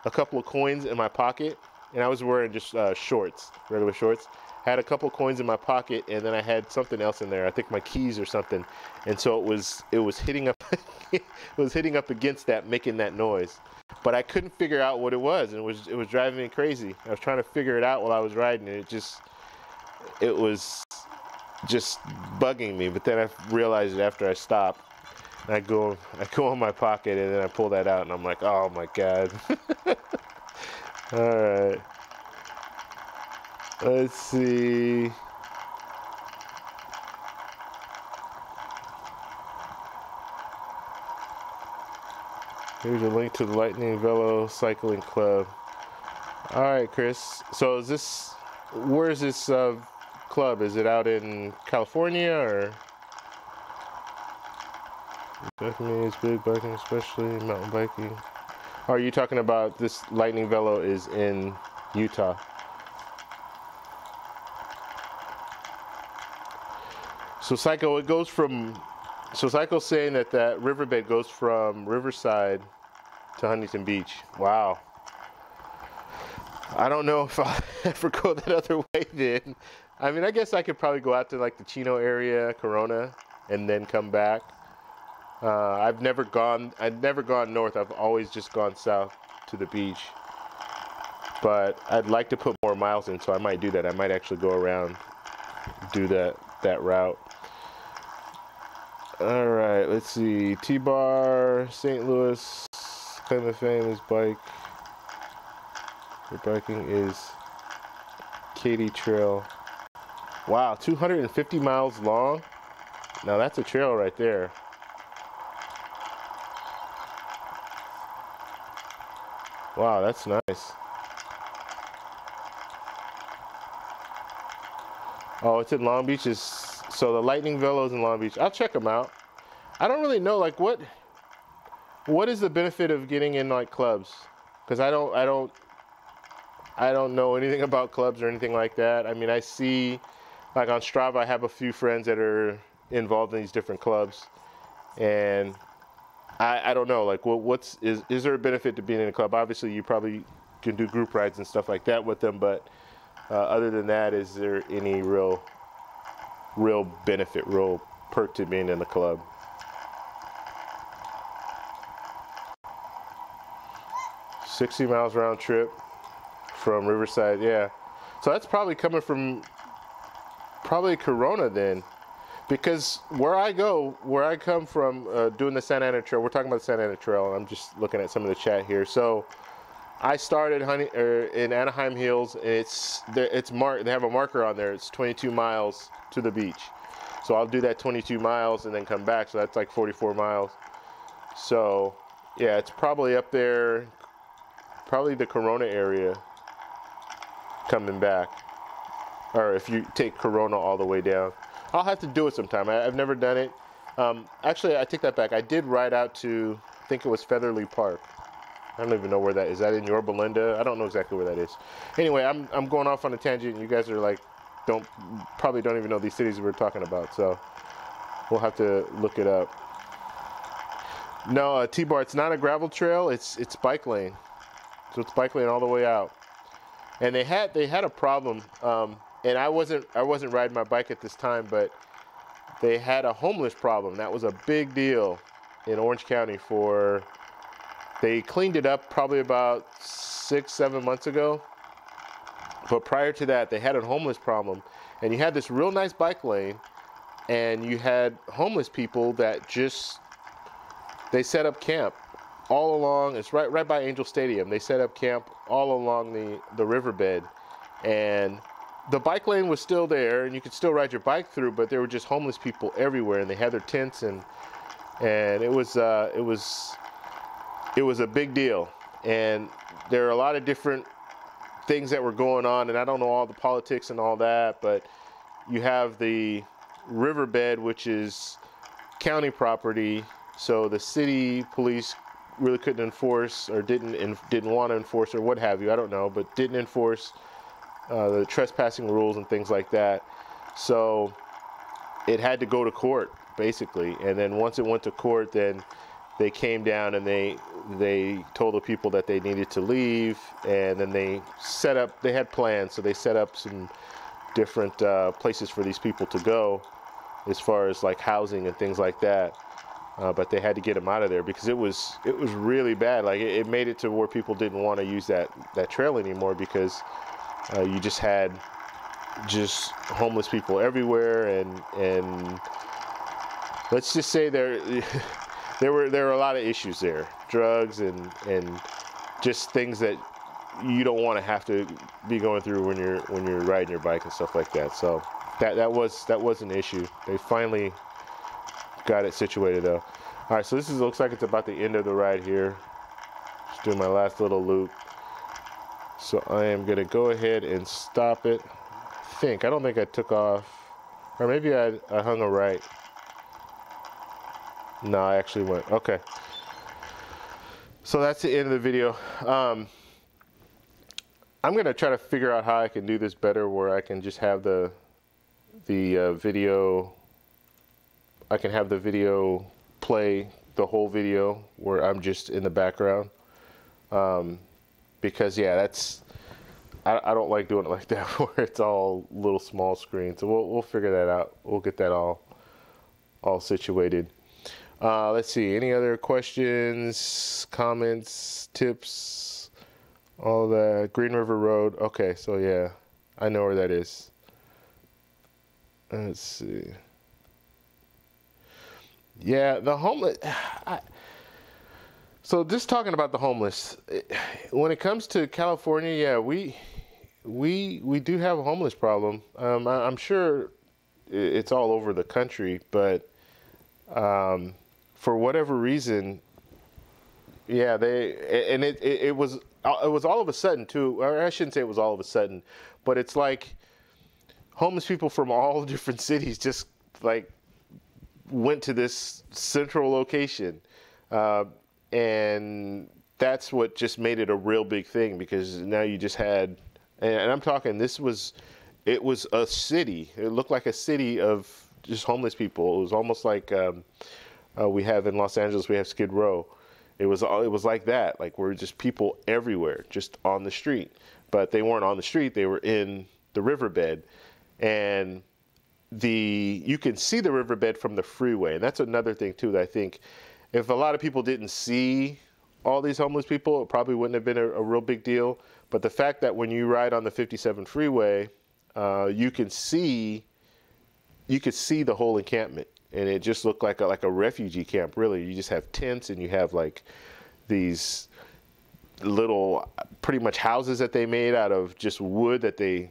S1: a couple of coins in my pocket, and I was wearing just shorts, regular shorts. I had a couple of coins in my pocket, and then I had something else in there. I think my keys or something. And so it was hitting up, it was hitting up against that, making that noise. But I couldn't figure out what it was, and it was driving me crazy. I was trying to figure it out while I was riding, and it was just bugging me. But then I realized it after I stopped. And I go in my pocket, and then I pull that out, and I'm like, oh my God. All right. Let's see. Here's a link to the Lightning Velo Cycling Club. All right, Chris. So where is this club? Is it out in California, or? Definitely is big biking, especially mountain biking. Are you talking about this Lightning Velo is in Utah? So Psycho's saying that riverbed goes from Riverside to Huntington Beach. Wow. I don't know if I'll ever go that other way then. I mean, I guess I could probably go out to like the Chino area, Corona, and then come back. I've never gone north. I've always just gone south to the beach. But I'd like to put more miles in, so I might do that. I might actually go around, do that route. All right, let's see. T-Bar, St. Louis, claim to fame is bike. Your biking is Katy Trail. Wow, 250 miles long. Now that's a trail right there. Wow, that's nice. Oh, it's in Long Beach. So the Lightning Velo is in Long Beach. I'll check them out. I don't really know, like, what is the benefit of getting in like clubs? Because I don't know anything about clubs or anything like that. I mean, I see like on Strava, I have a few friends that are involved in these different clubs, and I don't know, like, is there a benefit to being in a club? Obviously, you probably can do group rides and stuff like that with them, but other than that, is there any real benefit, real perk to being in the club? $60 miles round trip from Riverside, yeah. So that's probably coming from Corona then, because where I come from, doing the Santa Ana Trail. We're talking about the Santa Ana Trail. I'm just looking at some of the chat here. So I started in Anaheim Hills, and it's marked. They have a marker on there. It's 22 miles to the beach. So I'll do that 22 miles and then come back. So that's like 44 miles. So yeah, it's probably up there, probably the Corona area coming back. Or if you take Corona all the way down. I'll have to do it sometime. I've never done it. Actually, I take that back. I did ride out to, I think it was Featherly Park. I don't even know where that is. Is that in Yorba Linda? I don't know exactly where that is. Anyway, I'm going off on a tangent. You guys are like, probably don't even know these cities we're talking about. So we'll have to look it up. No, T-Bar, it's not a gravel trail. It's bike lane. So it's bike lane all the way out. And they had a problem. And I wasn't riding my bike at this time, but they had a homeless problem. That was a big deal in Orange County they cleaned it up probably about 6-7 months ago. But prior to that, they had a homeless problem. And you had this real nice bike lane, and you had homeless people that they set up camp all along. It's right by Angel Stadium. They set up camp all along the riverbed, and the bike lane was still there, and you could still ride your bike through, but there were just homeless people everywhere, and they had their tents, and it was a big deal. And there are a lot of different things that were going on, and I don't know all the politics and all that, but you have the riverbed, which is county property, so the city police really couldn't enforce, or didn't want to enforce, or what have you, I don't know, but didn't enforce the trespassing rules and things like that. So it had to go to court, basically. And then once it went to court, then they came down and they told the people that they needed to leave, and then they had plans. So they set up some different places for these people to go, as far as like housing and things like that. But they had to get them out of there because it was really bad. Like it made it to where people didn't want to use that trail anymore, because you just had homeless people everywhere, and let's just say there were a lot of issues there, drugs and just things that you don't want to have to be going through when you're riding your bike and stuff like that. So that was an issue. They finally got it situated though. All right, so looks like it's about the end of the ride here. Just doing my last little loop. So I am gonna go ahead and stop it. I don't think I took off, or maybe I hung a right. No, I actually went. Okay. So that's the end of the video. I'm gonna try to figure out how I can do this better, where I can just have the video. I can have the video play the whole video where I'm just in the background. Because yeah, I don't like doing it like that where it's all little small screen. So we'll figure that out. We'll get that all situated. Let's see, any other questions, comments, tips, all that. Green River Road. Okay, so yeah, I know where that is. Let's see. Yeah, the homeless. So just talking about the homeless, when it comes to California, yeah, we do have a homeless problem. I'm sure it's all over the country, but for whatever reason, yeah, it was all of a sudden too. Or I shouldn't say it was all of a sudden, but it's like homeless people from all different cities just like went to this central location. And that's what just made it a real big thing, because now you just had, and I'm talking, this was it was a city. It looked like a city of just homeless people. It was almost like we have in Los Angeles, we have Skid Row. It was like that. Like we're just people everywhere, just on the street. But they weren't on the street. They were in the riverbed, and you can see the riverbed from the freeway. And that's another thing too, that I think if a lot of people didn't see all these homeless people, it probably wouldn't have been a real big deal. But the fact that when you ride on the 57 freeway, you could see the whole encampment, and it just looked like a refugee camp. Really, you just have tents, and you have like these little, pretty much houses that they made out of just wood that they,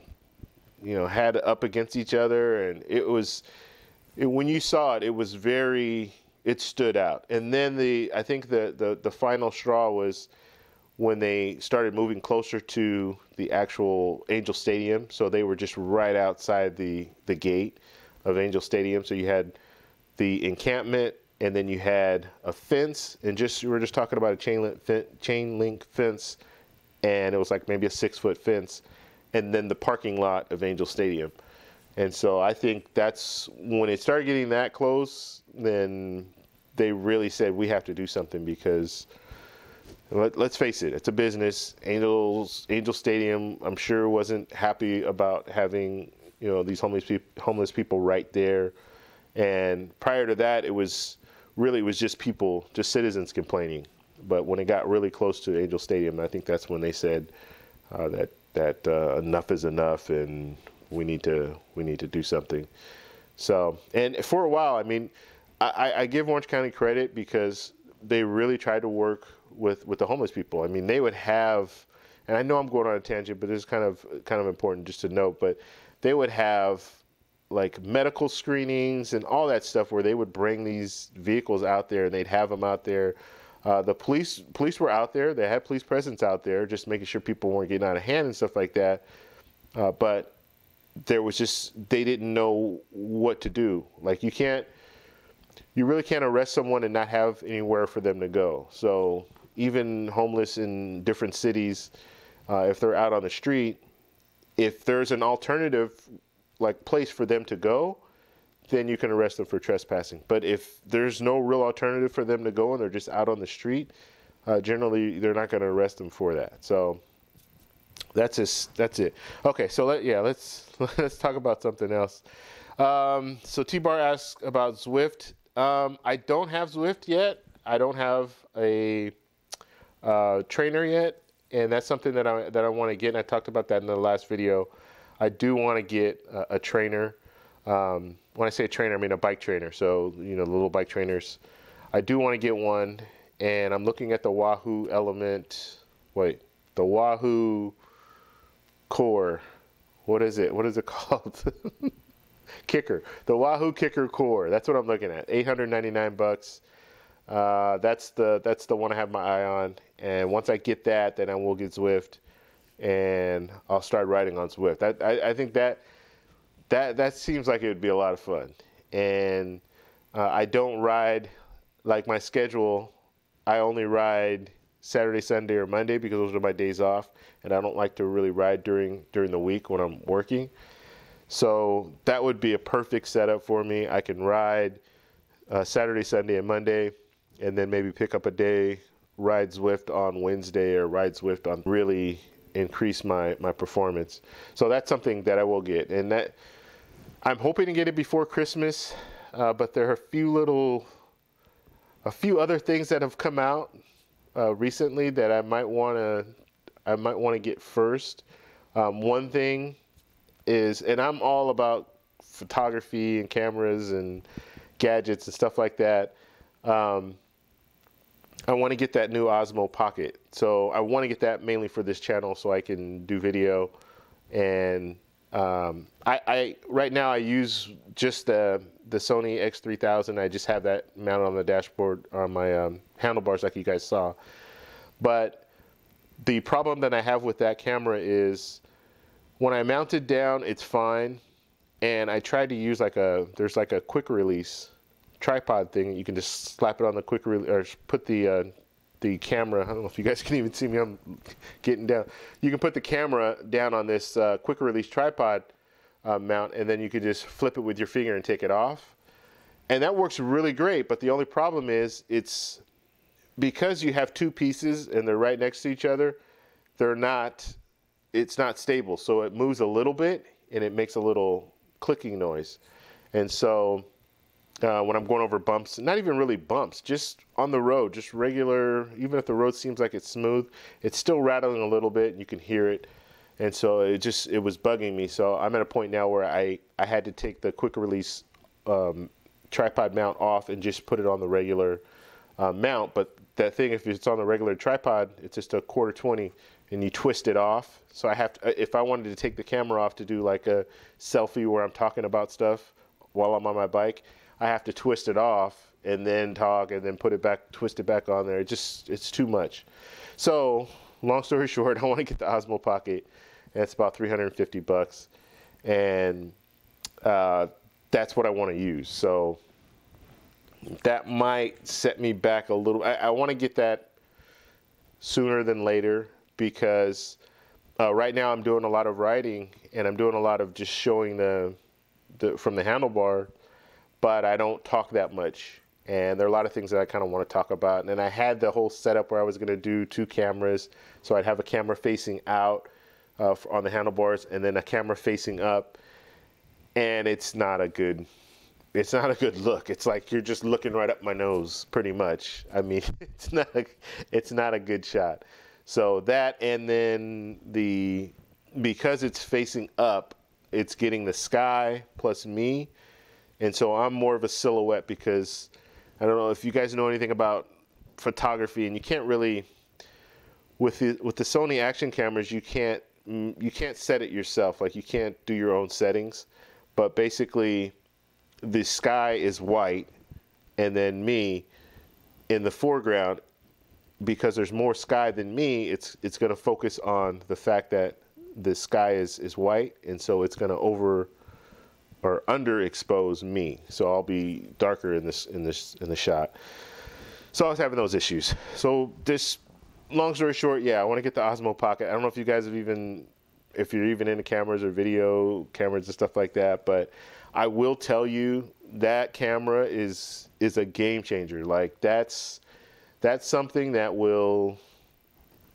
S1: had up against each other, and when you saw it, it stood out. And then I think the final straw was when they started moving closer to the actual Angel Stadium. So they were just right outside the gate of Angel Stadium. So you had the encampment, and then you had a fence, and we were just talking about a chain link fence, and it was like maybe a 6-foot fence, and then the parking lot of Angel Stadium. And so I think that's when it started getting that close, then they really said, we have to do something, because let's face it, it's a business. Angel Stadium, I'm sure, wasn't happy about having these homeless people right there. And prior to that, it was just people, just citizens complaining. But when it got really close to Angel Stadium, I think that's when they said that enough is enough, and we need to do something. So, and for a while, I mean, I give Orange County credit, because they really tried to work with the homeless people. I mean, they would have, and I know I'm going on a tangent, but it's kind of important just to note, but they would have like medical screenings and all that stuff, where they would bring these vehicles out there, and they'd have them out there. The police were out there. They had police presence out there, just making sure people weren't getting out of hand and stuff like that. But there was they didn't know what to do. Like you really can't arrest someone and not have anywhere for them to go. So even homeless in different cities, if they're out on the street, if there's an alternative like place for them to go, then you can arrest them for trespassing. But if there's no real alternative for them to go and they're just out on the street, generally they're not going to arrest them for that. So that's it. Okay, so let's talk about something else. So T-Bar asked about Zwift. I don't have Zwift yet. I don't have a trainer yet, and that's something that I want to get. And I talked about that in the last video. I do want to get a trainer. When I say trainer, I mean a bike trainer. So, the little bike trainers. I do want to get one, and I'm looking at the Wahoo the Wahoo Core. What is it? What is it called? Kicker. The Wahoo Kicker Core. That's what I'm looking at. $899. That's the one I have my eye on. And once I get that, then I will get Zwift, and I'll start riding on Zwift. I think that seems like it would be a lot of fun. And I don't ride, like my schedule, I only ride Saturday, Sunday, or Monday, because those are my days off, and I don't like to really ride during the week when I'm working. So that would be a perfect setup for me. I can ride Saturday, Sunday, and Monday, and then maybe pick up a day, ride Zwift on Wednesday, or ride Zwift on really increase my performance. So that's something that I will get, and that I'm hoping to get it before Christmas. But there are a few other things that have come out recently that I might want to get first. One thing is, and I'm all about photography and cameras and gadgets and stuff like that. I want to get that new Osmo Pocket. So I want to get that mainly for this channel, so I can do video. And I right now I use just the Sony X3000. I just have that mounted on the dashboard on my handlebars, like you guys saw. But the problem that I have with that camera is when I mount it down, it's fine. And I tried to use there's like a quick release tripod thing. You can just slap it on the quick release, or put the camera. I don't know if you guys can even see me. I'm getting down. You can put the camera down on this quick release tripod, mount, and then you could just flip it with your finger and take it off. And that works really great, but the only problem is it's because you have two pieces and they're right next to each other, it's not stable. So it moves a little bit and it makes a little clicking noise. And so when I'm going over bumps, not even really bumps, just on the road, just regular, even if the road seems like it's smooth, it's still rattling a little bit and you can hear it. And so it was bugging me. So I'm at a point now where I had to take the quick release tripod mount off and just put it on the regular mount. But that thing, if it's on the regular tripod, it's just a 1/4-20 and you twist it off. So I have to, if I wanted to take the camera off to do like a selfie where I'm talking about stuff while I'm on my bike, I have to twist it off and then talk and then put it back, twist it back on there. It's too much. So long story short, I want to get the Osmo Pocket. And it's about $350, and that's what I want to use. So that might set me back a little. I want to get that sooner than later because right now I'm doing a lot of riding and I'm doing a lot of just showing from the handlebar, but I don't talk that much. And there are a lot of things that I kind of want to talk about. And then I had the whole setup where I was going to do 2 cameras. So I'd have a camera facing out on the handlebars and then a camera facing up. And it's not a good look. It's like you're just looking right up my nose pretty much. I mean, it's not a good shot. So that, and then because it's facing up, it's getting the sky plus me. And so I'm more of a silhouette because I don't know if you guys know anything about photography, and you can't really, with the Sony action cameras, you can't set it yourself. Like you can't do your own settings, but basically the sky is white and then me in the foreground. Because there's more sky than me, it's going to focus on the fact that the sky is white, and so it's going to underexpose me. So I'll be darker in the shot. So I was having those issues. So long story short, yeah, I want to get the Osmo Pocket. I don't know if you guys if you're even into cameras or video cameras and stuff like that, but I will tell you that camera is a game changer. Like that's something that will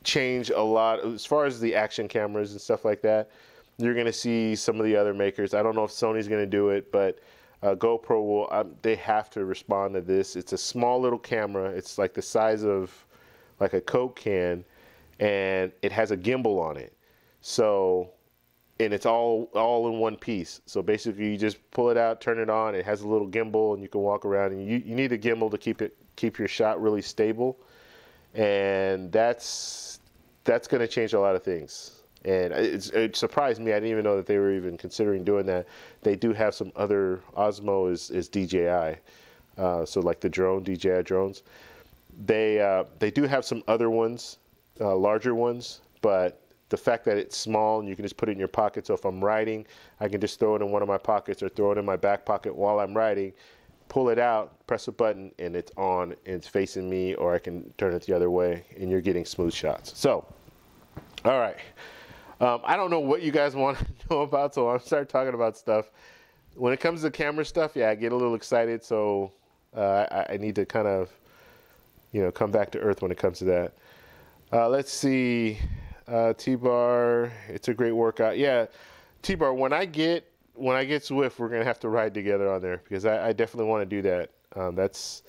S1: change a lot as far as the action cameras and stuff like that. You're going to see some of the other makers. I don't know if Sony's going to do it, but GoPro will. They have to respond to this. It's a small little camera. It's like the size of like a Coke can, and it has a gimbal on it. So, and it's all in one piece. So basically, you just pull it out, turn it on. It has a little gimbal, and you can walk around. And you need a gimbal to keep your shot really stable, and that's going to change a lot of things. And it surprised me. I didn't even know that they were even considering doing that. They do have some other, Osmo is DJI, so like the DJI drones. They do have some other ones, larger ones, but the fact that it's small and you can just put it in your pocket. So if I'm riding, I can just throw it in one of my pockets or throw it in my back pocket while I'm riding, pull it out, press a button, and it's on, and it's facing me, or I can turn it the other way, and you're getting smooth shots. So, all right. I don't know what you guys want to know about, so I'll start talking about stuff. When it comes to camera stuff, yeah, I get a little excited, so I need to kind of, come back to earth when it comes to that. Let's see. T-Bar, it's a great workout. Yeah, T-Bar, when I get Zwift, we're going to have to ride together on there because I definitely want to do that. That's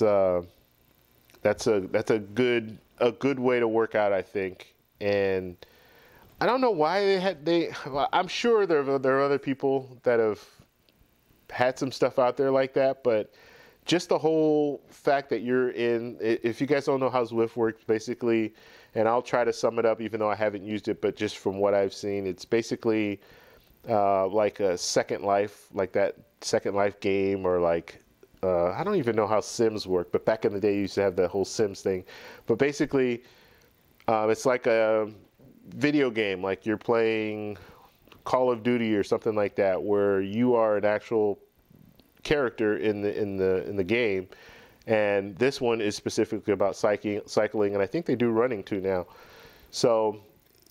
S1: a good way to work out, I think. And I don't know why I'm sure there are other people that have had some stuff out there like that, but just the whole fact that if you guys don't know how Zwift works, basically, and I'll try to sum it up even though I haven't used it, but just from what I've seen, it's basically like a Second Life, like that Second Life game, or like, I don't even know how Sims work, but back in the day you used to have the whole Sims thing. But basically, it's like a video game, like you're playing Call of Duty or something like that, where you are an actual character in the game, and this one is specifically about cycling, and I think they do running too now. So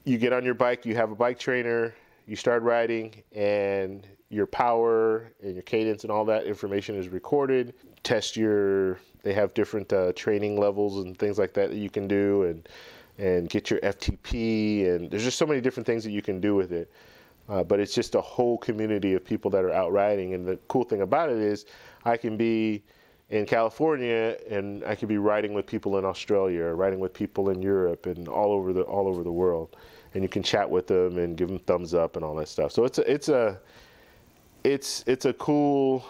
S1: you get on your bike, you have a bike trainer, you start riding, and your power and your cadence and all that information is recorded. They have different training levels and things like that that you can do, and get your FTP, and there's just so many different things that you can do with it. But it's just a whole community of people that are out riding, and the cool thing about it is I can be in California and I could be riding with people in Australia, or riding with people in Europe, and all over the world, and you can chat with them and give them thumbs up and all that stuff. So it's a cool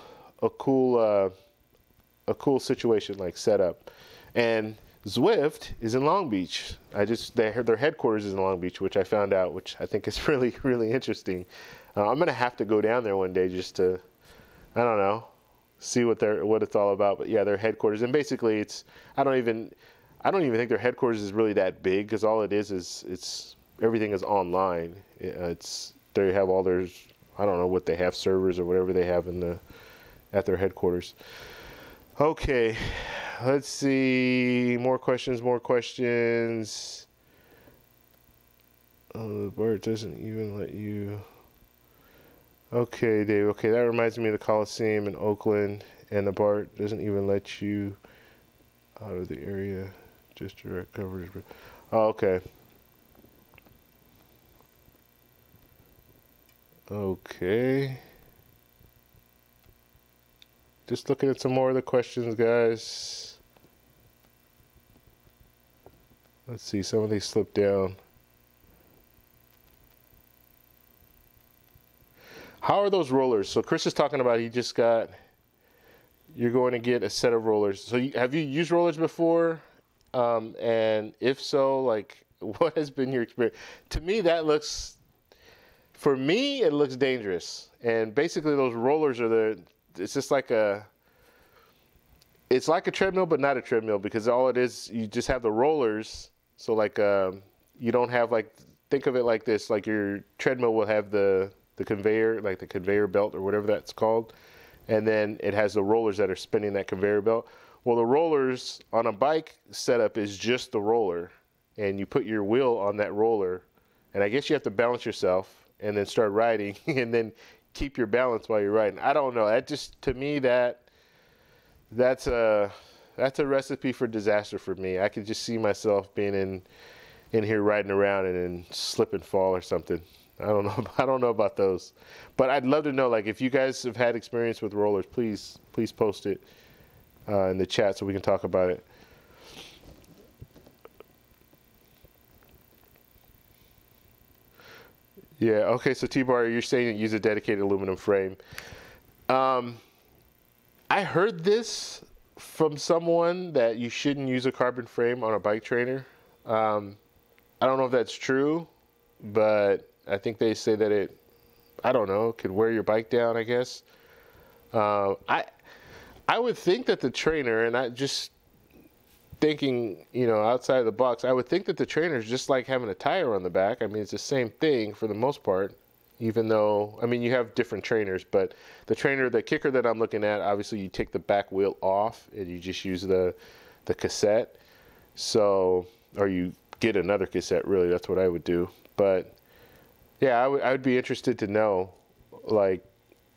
S1: situation, like, set up. And Zwift is in Long Beach. Their headquarters is in Long Beach, which I found out, which I think is really, really interesting. I'm gonna have to go down there one day just to, I don't know, see what it's all about. But yeah, their headquarters, and basically I don't even think their headquarters is really that big, because all it is everything is online. They have all their, I don't know what they have, servers or whatever they have at their headquarters. Okay, let's see. More questions. Oh, the BART doesn't even let you. Okay, Dave. Okay, that reminds me of the Coliseum in Oakland, and the BART doesn't even let you out of the area. Just direct coverage. Oh, okay. Okay. Just looking at some more of the questions, guys. Let's see, some of these slipped down. How are those rollers? So Chris is talking about you're going to get a set of rollers. So have you used rollers before? And if so, like, what has been your experience? To me, for me, it looks dangerous. And basically those rollers it's just like it's like a treadmill, but not a treadmill, because all it is, you just have the rollers. So like, you don't have, like, think of it like this, like your treadmill will have the conveyor, like the conveyor belt or whatever that's called. And then it has the rollers that are spinning that conveyor belt. Well, the rollers on a bike setup is just the roller, and you put your wheel on that roller, and I guess you have to balance yourself and then start riding and then keep your balance while you're riding. I don't know. That just, to me, that's a recipe for disaster for me. I could just see myself being in here riding around and then slip and fall or something. I don't know about those. But I'd love to know, like, if you guys have had experience with rollers, please post it in the chat so we can talk about it. Yeah, okay, so T-Bar, you're saying use a dedicated aluminum frame. I heard this from someone, that you shouldn't use a carbon frame on a bike trainer. I don't know if that's true, but I think they say that I don't know, could wear your bike down, I guess. I would think that the trainer, and I just thinking, outside of the box, I would think that the trainer is just like having a tire on the back. I mean, it's the same thing for the most part, even though, I mean, you have different trainers, but the kicker that I'm looking at, obviously you take the back wheel off and you just use the cassette. So, or you get another cassette, really, that's what I would do. But yeah, I would be interested to know, like,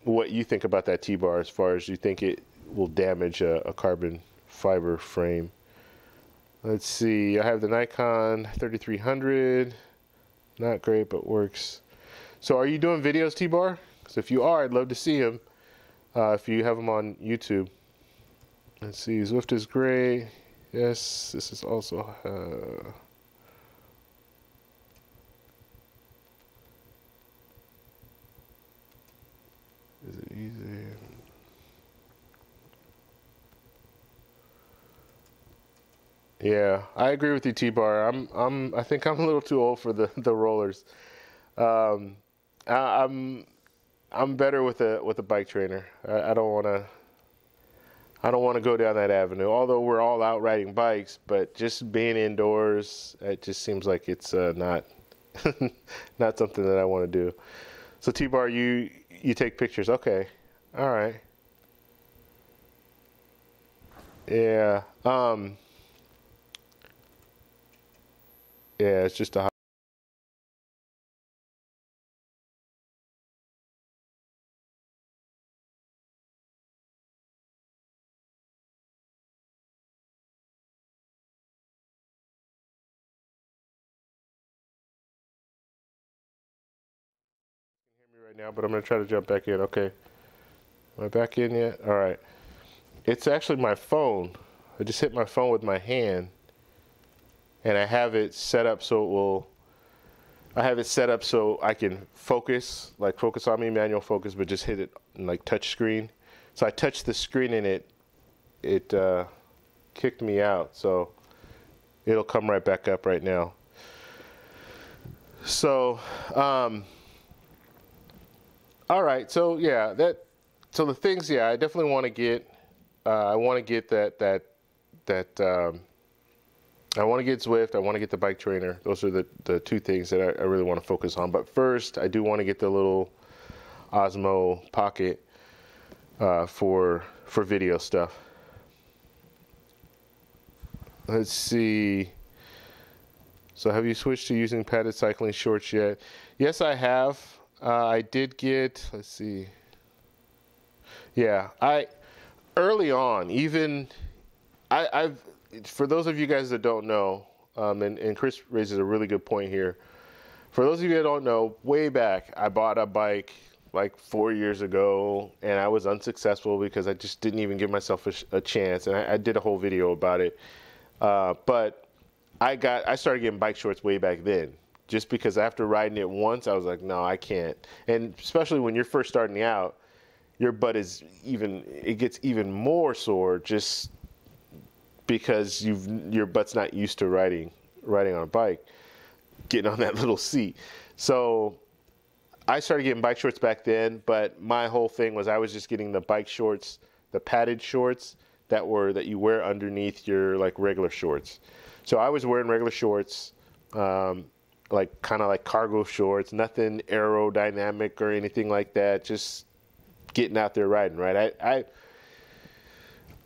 S1: what you think about that T-Bar, as far as you think it will damage a carbon fiber frame. Let's see, I have the Nikon 3300, not great, but works. So are you doing videos, T-Bar? Because if you are, I'd love to see them, if you have them on YouTube. Let's see, Zwift is great. Yes, this is also, is it easy? Yeah, I agree with you, T-Bar. I think I'm a little too old for the rollers. Um, I'm better with a bike trainer. I don't want to go down that avenue. Although we're all out riding bikes, but just being indoors, it just seems like it's not not something that I want to do. So T-Bar, you take pictures. Okay, all right. Yeah. Yeah, it's just a right now, but I'm going to try to jump back in. Okay. Am I back in yet? All right. It's actually my phone. I just hit my phone with my hand, and I have it set up so it will. I have it set up so I can focus, like focus on me, manual focus, but just hit it like touch screen. So I touched the screen and it kicked me out. So it'll come right back up right now. So, all right. So yeah, so the things, yeah, I definitely want to get. I want to get that. I want to get Zwift. I want to get the bike trainer. Those are the two things that I really want to focus on. But first, I do want to get the little Osmo Pocket for video stuff. Let's see. So have you switched to using padded cycling shorts yet? Yes, I have. I did get, let's see. Yeah, early on, even, I've, for those of you guys that don't know, and Chris raises a really good point here. For those of you that don't know, way back, I bought a bike like 4 years ago, and I was unsuccessful because I just didn't even give myself a chance, and I did a whole video about it. But I started getting bike shorts way back then, just because after riding it once, I was like, no, I can't. And especially when you're first starting out, your butt it gets even more sore just because your butt's not used to riding on a bike, getting on that little seat. So I started getting bike shorts back then, but my whole thing was I was just getting the bike shorts, the padded shorts that you wear underneath your like regular shorts. So I was wearing regular shorts, like kind of like cargo shorts, nothing aerodynamic or anything like that, just getting out there riding, right?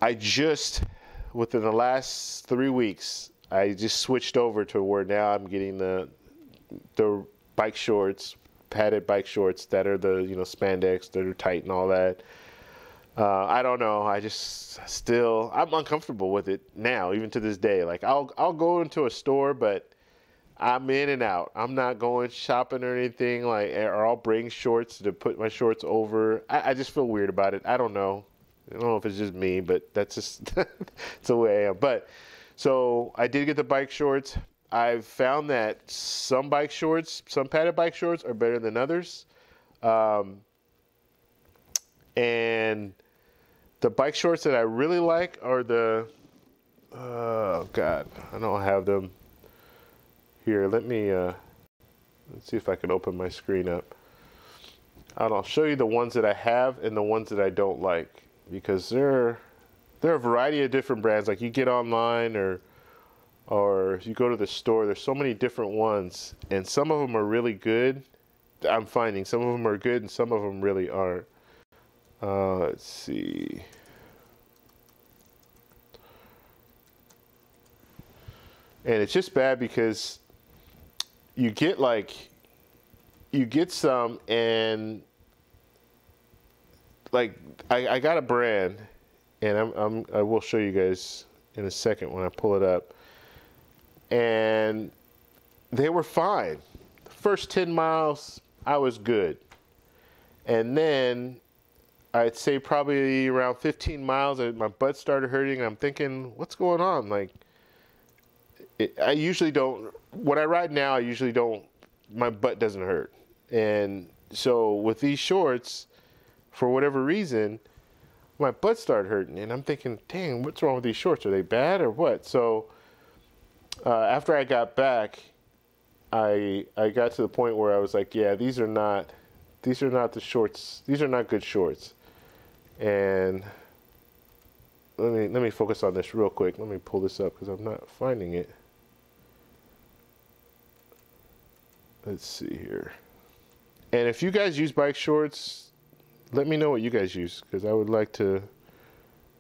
S1: I just, within the last 3 weeks, I just switched over to where now I'm getting the bike shorts, padded bike shorts that are the, spandex, that are tight and all that. I don't know. I'm uncomfortable with it now, even to this day. Like I'll go into a store, but I'm in and out. I'm not going shopping or anything, or I'll bring shorts to put my shorts over. I just feel weird about it. I don't know. I don't know if it's just me, but that's just it's the way I am. But so I did get the bike shorts. I've found that some padded bike shorts are better than others. And the bike shorts that I really like are oh God, I don't have them here. Let's see if I can open my screen up. I'll show you the ones that I have and the ones that I don't like, because there are a variety of different brands. Like you get online or if you go to the store, there's so many different ones, and some of them are really good. I'm finding some of them are good and some of them really aren't. Let's see. And it's just bad because you get some, and like I got a brand, and I will show you guys in a second when I pull it up. And they were fine. The first 10 miles, I was good. And then I'd say probably around 15 miles, my butt started hurting. I'm thinking, what's going on? Like, I usually don't, when I ride now, my butt doesn't hurt. And so with these shorts, for whatever reason, my butt started hurting. And I'm thinking, dang, what's wrong with these shorts? Are they bad or what? So after I got back, I got to the point where I was like, yeah, these are not the shorts. These are not good shorts. And let me focus on this real quick. Let me pull this up because I'm not finding it. Let's see here. And if you guys use bike shorts, let me know what you guys use, because I would like to,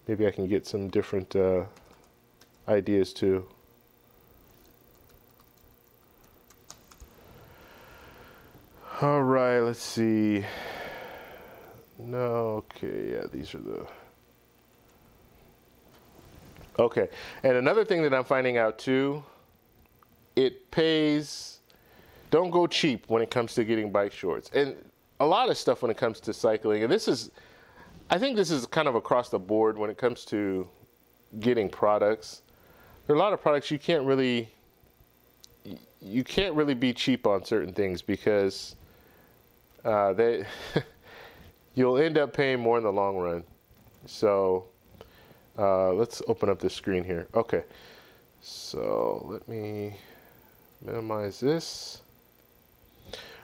S1: maybe I can get some different ideas too. All right, let's see. No, okay, yeah, these are the... Okay, and another thing that I'm finding out too, it pays, don't go cheap when it comes to getting bike shorts. And a lot of stuff when it comes to cycling, and I think this is kind of across the board when it comes to getting products. There are a lot of products you can't really be cheap on certain things because you'll end up paying more in the long run. So let's open up this screen here. Okay, so let me minimize this.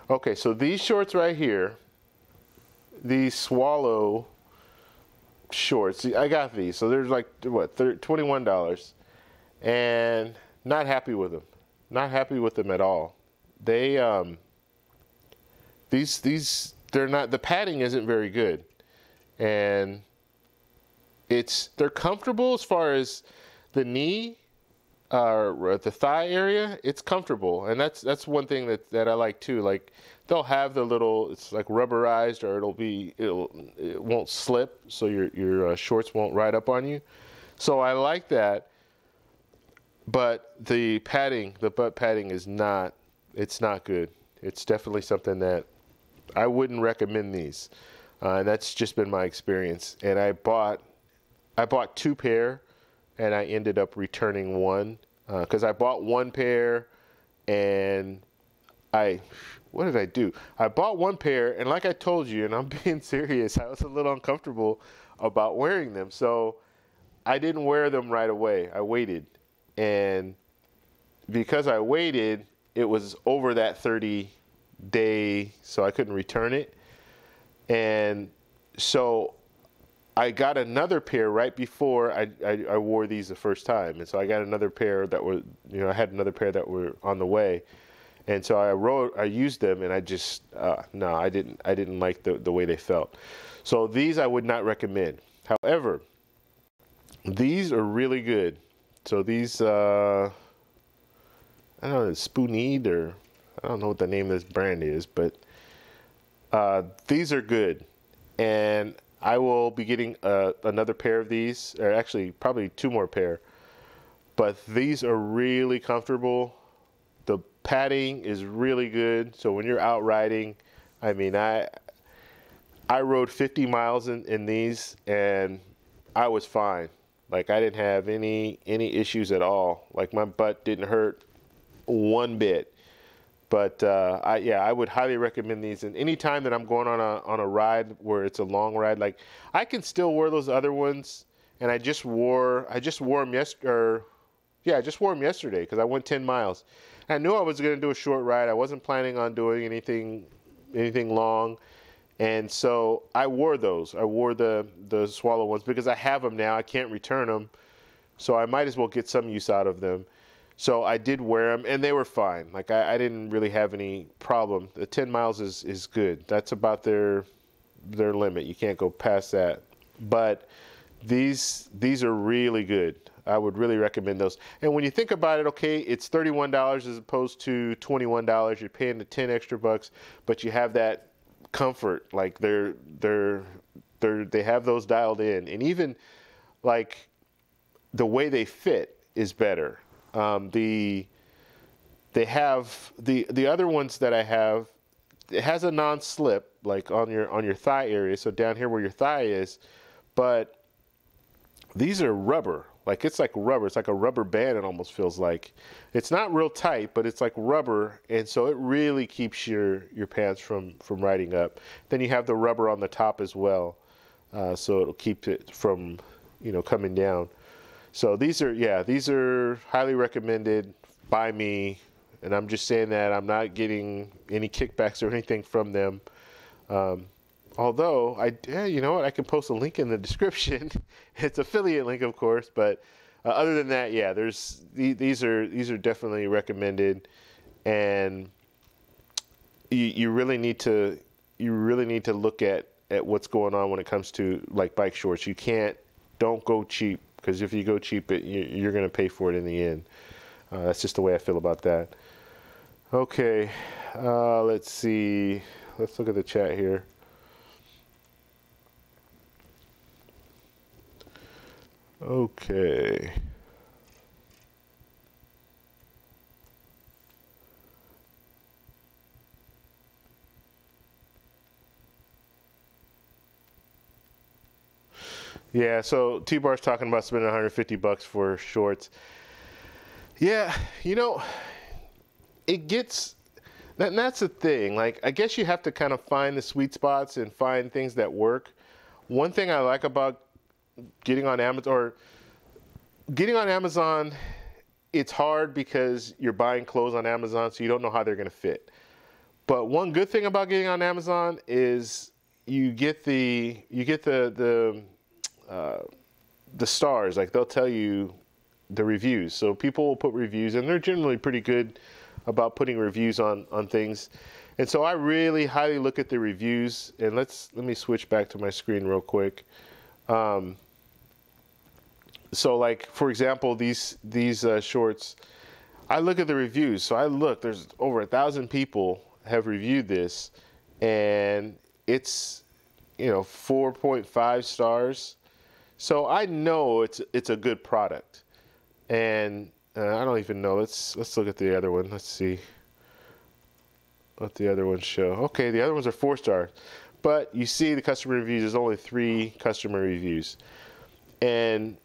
S1: Okay, so these shorts right here, these Swallow shorts, I got these. So there's like, what, $21, and not happy with them. Not happy with them at all. They, they're not, the padding isn't very good. And they're comfortable as far as the knee, or the thigh area, it's comfortable, and that's one thing that I like too. Like they'll have the little, it's like rubberized, or it won't slip, so your shorts won't ride up on you. So I like that, but the padding, the butt padding is not, it's not good. It's definitely something that I wouldn't recommend these, and that's just been my experience. And I bought 2 pair. And I ended up returning one because I bought 1 pair, and what did I do? I bought 1 pair, and like I told you, and I'm being serious, I was a little uncomfortable about wearing them. So I didn't wear them right away. I waited. And because I waited, it was over that 30-day, so I couldn't return it. And so I got another pair right before I wore these the first time, and so I got another pair that were, I had another pair that were on the way, and so I used them, and I just no, I didn't like the way they felt. So these I would not recommend. However, these are really good. So these I don't know, Spoonid, or I don't know what the name of this brand is, but these are good, and I will be getting another pair of these, or actually probably 2 more pair. But these are really comfortable. The padding is really good. So when you're out riding, I mean, I rode 50 miles in these, and I was fine. Like I didn't have any issues at all. Like my butt didn't hurt one bit. But I would highly recommend these. And any time that I'm going on a ride where it's a long ride, like I can still wear those other ones. And I just wore them yesterday. I just wore them yesterday because I went 10 miles. I knew I was going to do a short ride. I wasn't planning on doing anything long, and so I wore those. I wore the Swallow ones because I have them now. I can't return them, so I might as well get some use out of them. So I did wear them, and they were fine. Like I didn't really have any problem. The 10 miles is good. That's about their limit. You can't go past that. But these are really good. I would really recommend those. And when you think about it, okay, it's $31 as opposed to $21. You're paying the 10 extra bucks, but you have that comfort. Like they have those dialed in, and even like the way they fit is better. They have the other ones that I have, it has a non-slip like on your thigh area, so down here where your thigh is, but these are rubber. Like it's like rubber. It's like a rubber band. It almost feels like it's not real tight, but it's like rubber, and so it really keeps your pants from riding up. Then you have the rubber on the top as well, so it'll keep it from coming down. So these are highly recommended by me, and I'm just saying that I'm not getting any kickbacks or anything from them. Although you know what, I can post a link in the description. It's affiliate link, of course, but other than that, yeah, these are definitely recommended, and you really need to look at what's going on when it comes to like bike shorts. Don't go cheap. Because if you go cheap, you're going to pay for it in the end. That's just the way I feel about that. Okay, let's see. Let's look at the chat here. Okay. Yeah, so T-Bar's talking about spending 150 bucks for shorts. Yeah, you know, it gets and that's the thing. Like, I guess you have to kind of find the sweet spots and find things that work. One thing I like about getting on Amazon, it's hard because you're buying clothes on Amazon, so you don't know how they're going to fit. But one good thing about getting on Amazon is you get the stars. Like, they'll tell you the reviews. So people will put reviews, and they're generally pretty good about putting reviews on things. And so I really highly look at the reviews. And let me switch back to my screen real quick. So, like, for example, these shorts, I look at the reviews. So there's over 1,000 people have reviewed this, and it's, 4.5 stars. So I know it's a good product. And I don't even know. Let's look at the other one. Let's see what the other ones show. Okay, the other ones are 4 stars. But you see the customer reviews, there's only 3 customer reviews. And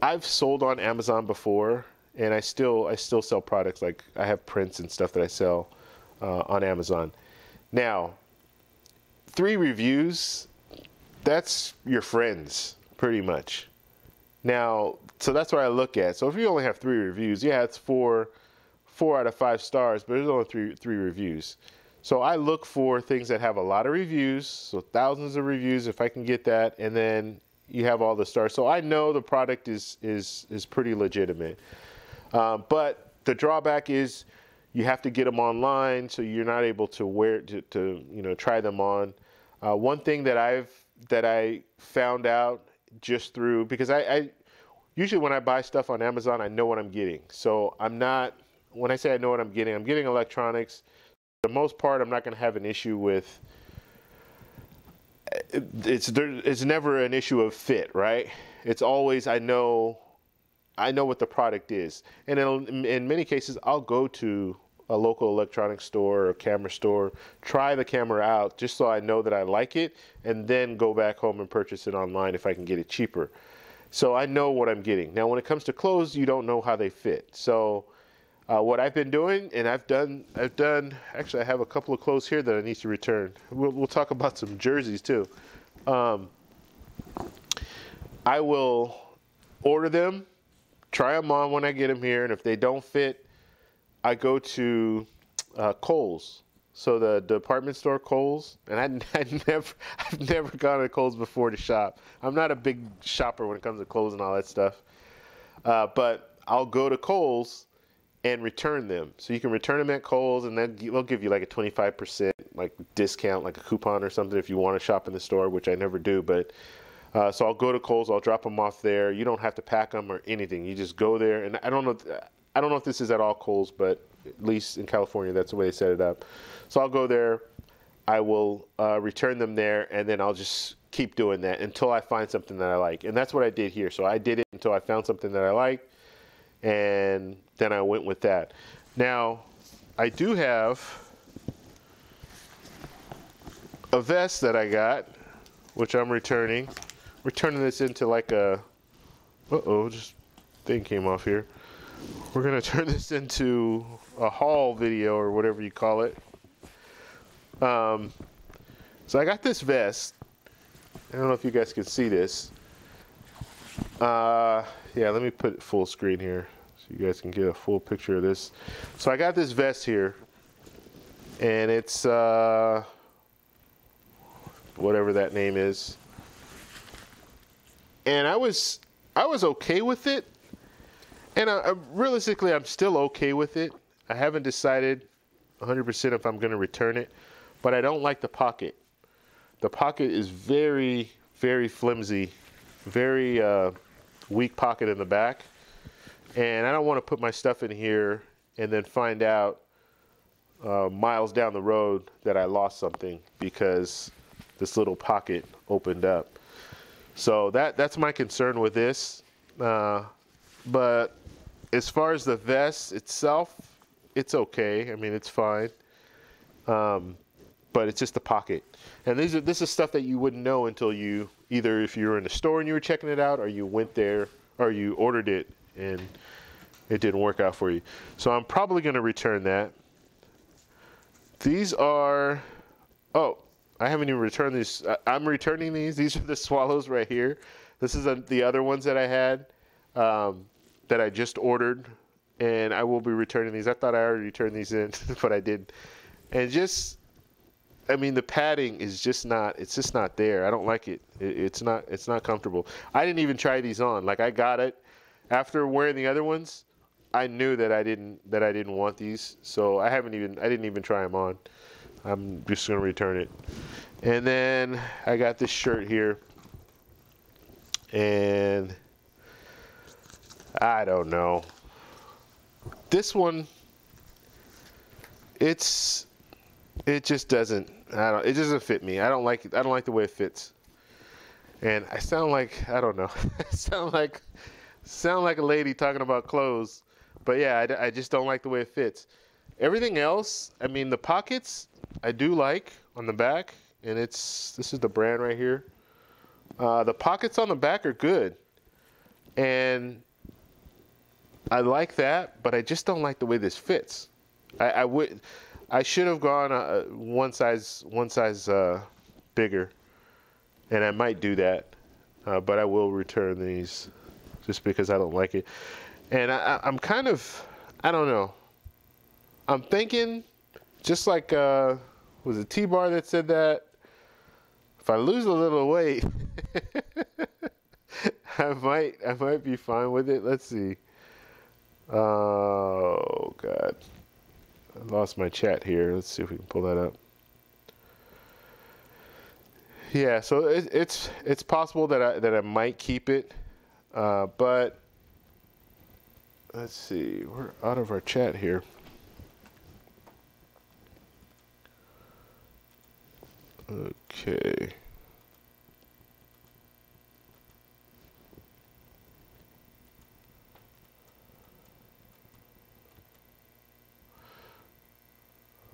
S1: I've sold on Amazon before, and I still sell products. Like, I have prints and stuff that I sell on Amazon. Now, 3 reviews, that's your friends, pretty much. Now, so that's what I look at. So if you only have 3 reviews, yeah, it's 4 out of 5 stars, but there's only 3 reviews. So I look for things that have a lot of reviews, so thousands of reviews if I can get that, and then you have all the stars. So I know the product is pretty legitimate. But the drawback is you have to get them online, so you're not able to try them on. One thing that I found out just through, because I usually when I buy stuff on Amazon, I know what I'm getting. So when I say I know what I'm getting electronics. For the most part, I'm not going to have an issue with. It's never an issue of fit, right? It's always I know what the product is, and in many cases I'll go to a local electronics store or camera store, try the camera out just so I know that I like it, and then go back home and purchase it online if I can get it cheaper. So I know what I'm getting. Now, when it comes to clothes, you don't know how they fit. So what I've been doing, and I've done. Actually, I have a couple of clothes here that I need to return. We'll talk about some jerseys too. I will order them, try them on when I get them here, and if they don't fit, I go to Kohl's. So the department store Kohl's, and I've never gone to Kohl's before to shop. I'm not a big shopper when it comes to clothes and all that stuff. But I'll go to Kohl's and return them. So you can return them at Kohl's, and then they'll give you like a 25% like discount, like a coupon or something if you want to shop in the store, which I never do. But so I'll go to Kohl's, I'll drop them off there. You don't have to pack them or anything. You just go there, and I don't know if this is at all Kohl's, but at least in California, that's the way they set it up. So I'll go there, I will return them there, and then I'll just keep doing that until I find something that I like. And that's what I did here. So I did it until I found something that I liked, and then I went with that. Now, I do have a vest that I got, which I'm returning. We're turning this into like a, just thing came off here. We're gonna turn this into a haul video or whatever you call it. So I got this vest. I don't know if you guys can see this. Yeah, let me put it full screen here so you guys can get a full picture of this. So I got this vest here, and it's whatever that name is. And I was okay with it. And realistically, I'm still okay with it. I haven't decided 100% if I'm going to return it, but I don't like the pocket. The pocket is very, very flimsy, very weak pocket in the back. And I don't want to put my stuff in here and then find out miles down the road that I lost something because this little pocket opened up. So that's my concern with this. But as far as the vest itself, it's okay. I mean, it's fine. But but it's just the pocket. And this is stuff that you wouldn't know until you, either if you were in the store and you were checking it out, or you went there, or you ordered it and it didn't work out for you. So I'm probably going to return that. These are, oh, I haven't even returned these. I'm returning these. These are the swallows right here. This is the other ones that I had that I just ordered, and I will be returning these. I thought I already returned these in, but I didn't. And just, I mean, the padding is just not, it's just not there. I don't like it. It's not comfortable. I didn't even try these on. Like, I got it after wearing the other ones. I knew that I didn't want these, so I didn't even try them on. I'm just gonna return it. And then I got this shirt here, and I don't know. This one, it just doesn't. It doesn't fit me. I don't like it. I don't like the way it fits. And I sound like, I don't know. I sound like a lady talking about clothes. But yeah, I just don't like the way it fits. Everything else, I mean, the pockets I do like on the back, and this is the brand right here. The pockets on the back are good, and I like that, but I just don't like the way this fits. I should have gone one size bigger, and I might do that, but I will return these just because I don't like it. And I'm kind of, I don't know. I'm thinking, just like, was it T-Bar that said that? If I lose a little weight, I might be fine with it. Let's see. Oh, God. I lost my chat here. Let's see if we can pull that up. Yeah, so it's possible that I might keep it, but let's see. We're out of our chat here. Okay.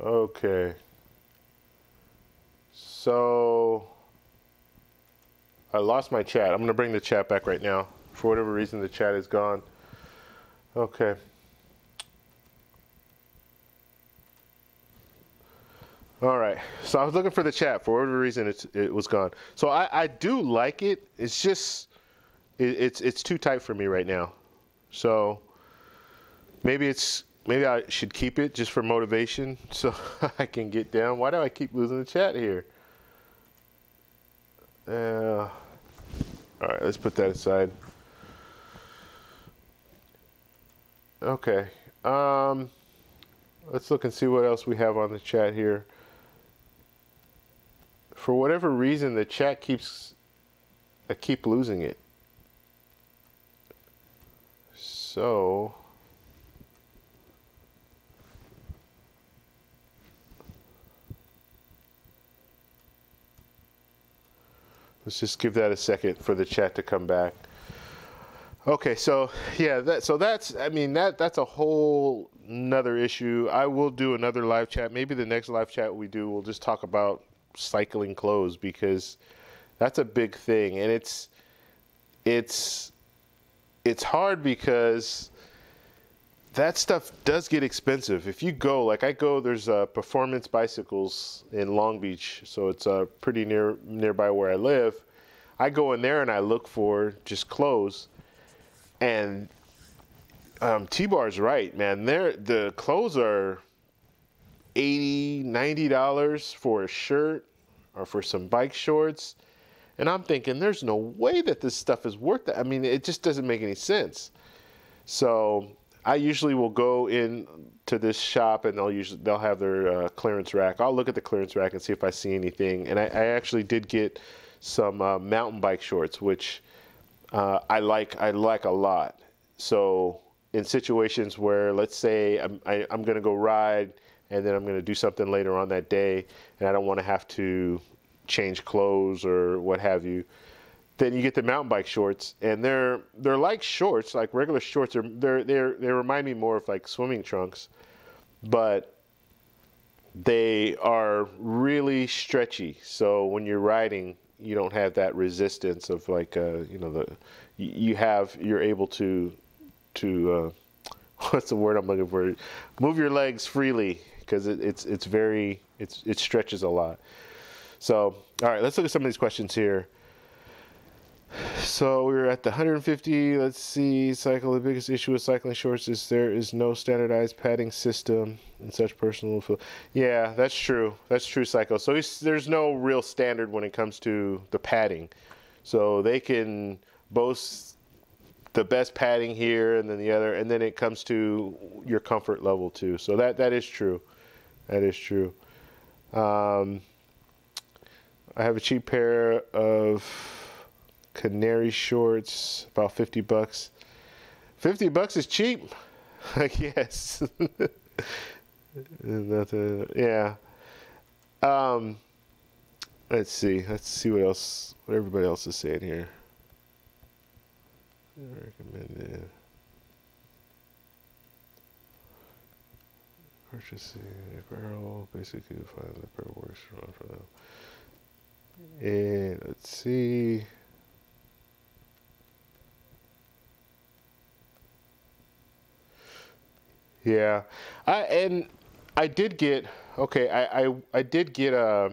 S1: Okay. So I lost my chat. I'm going to bring the chat back right now. For whatever reason, the chat is gone. Okay. All right. So I was looking for the chat. For whatever reason, it was gone. So I do like it. It's just it's too tight for me right now. So maybe I should keep it just for motivation so I can get down. Why do I keep losing the chat here? All right, let's put that aside. Okay. Let's look and see what else we have on the chat here. For whatever reason, the chat I keep losing it. So let's just give that a second for the chat to come back. Okay, so yeah, that's a whole nother issue. I will do another live chat. Maybe the next live chat we do, we'll just talk about cycling clothes, because that's a big thing, and it's hard because that stuff does get expensive. If you go, like I go, there's Performance Bicycles in Long Beach, so it's pretty nearby where I live. I go in there and I look for just clothes, and T-Bar's right, man. The clothes are $80, $90 for a shirt or for some bike shorts, and I'm thinking there's no way that this stuff is worth that. I mean, it just doesn't make any sense. So I usually will go in to this shop, and they'll have their clearance rack. I'll look at the clearance rack and see if I see anything. And I actually did get some mountain bike shorts, which I like a lot. So in situations where, let's say I'm going to go ride, and then I'm going to do something later on that day, and I don't want to have to change clothes or what have you, then you get the mountain bike shorts, and they're like shorts, like regular shorts. They remind me more of like swimming trunks, but they are really stretchy. So when you're riding, you don't have that resistance of like, you know, you're able to what's the word I'm looking for? Move your legs freely, because it stretches a lot. So, all right, let's look at some of these questions here. So we're at the 150. Let's see. Cycle. The biggest issue with cycling shorts is there is no standardized padding system in such personal feel. Yeah, that's true. That's true, Cycle. So there's no real standard when it comes to the padding. So they can boast the best padding here and then the other, and then it comes to your comfort level too. So that is true. That is true. I have a cheap pair of Canary shorts, about $50. $50 is cheap, I guess. Nothing, yeah. Let's see what else, what everybody else is saying here. Recommended purchasing apparel, basically find the apparel works for them. And let's see. Yeah, I did get, okay, I did get a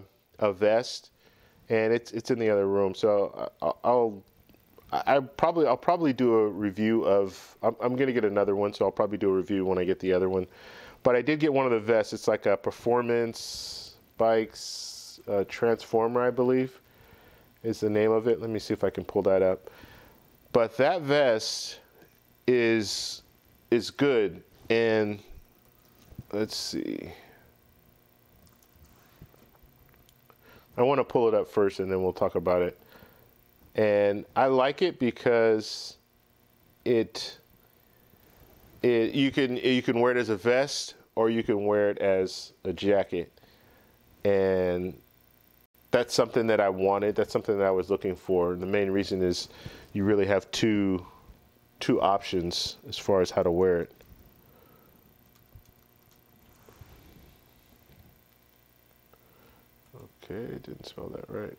S1: vest, and it's in the other room. So I'll probably do a review of. I'm gonna get another one, so I'll probably do a review when I get the other one. But I did get one of the vests. It's like a Performance Bikes Transformer, I believe, is the name of it. Let me see if I can pull that up. But that vest is good. And let's see. I want to pull it up first, and then we'll talk about it. And I like it because you can wear it as a vest, or you can wear it as a jacket. And that's something that I wanted. That's something that I was looking for. And the main reason is you really have two options as far as how to wear it. Okay, didn't spell that right.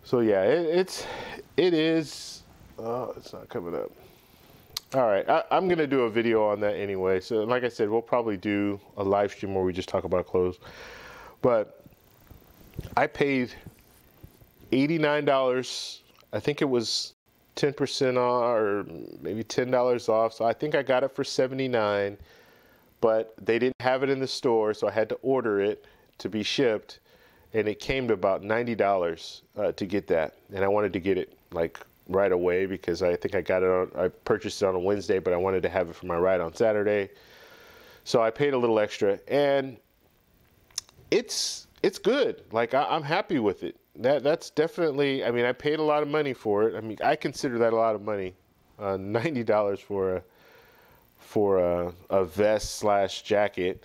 S1: So yeah, it is. Oh, it's not coming up. All right, I'm gonna do a video on that anyway. So like I said, we'll probably do a live stream where we just talk about clothes. But I paid $89. I think it was 10% off, or maybe $10 off. So I think I got it for $79. But they didn't have it in the store, so I had to order it to be shipped, and it came to about $90 to get that. And I wanted to get it like right away, because I think I purchased it on a Wednesday, but I wanted to have it for my ride on Saturday. So I paid a little extra, and it's good. Like I'm happy with it. That's definitely. I mean, I paid a lot of money for it. I mean, I consider that a lot of money. $90 for a vest / jacket,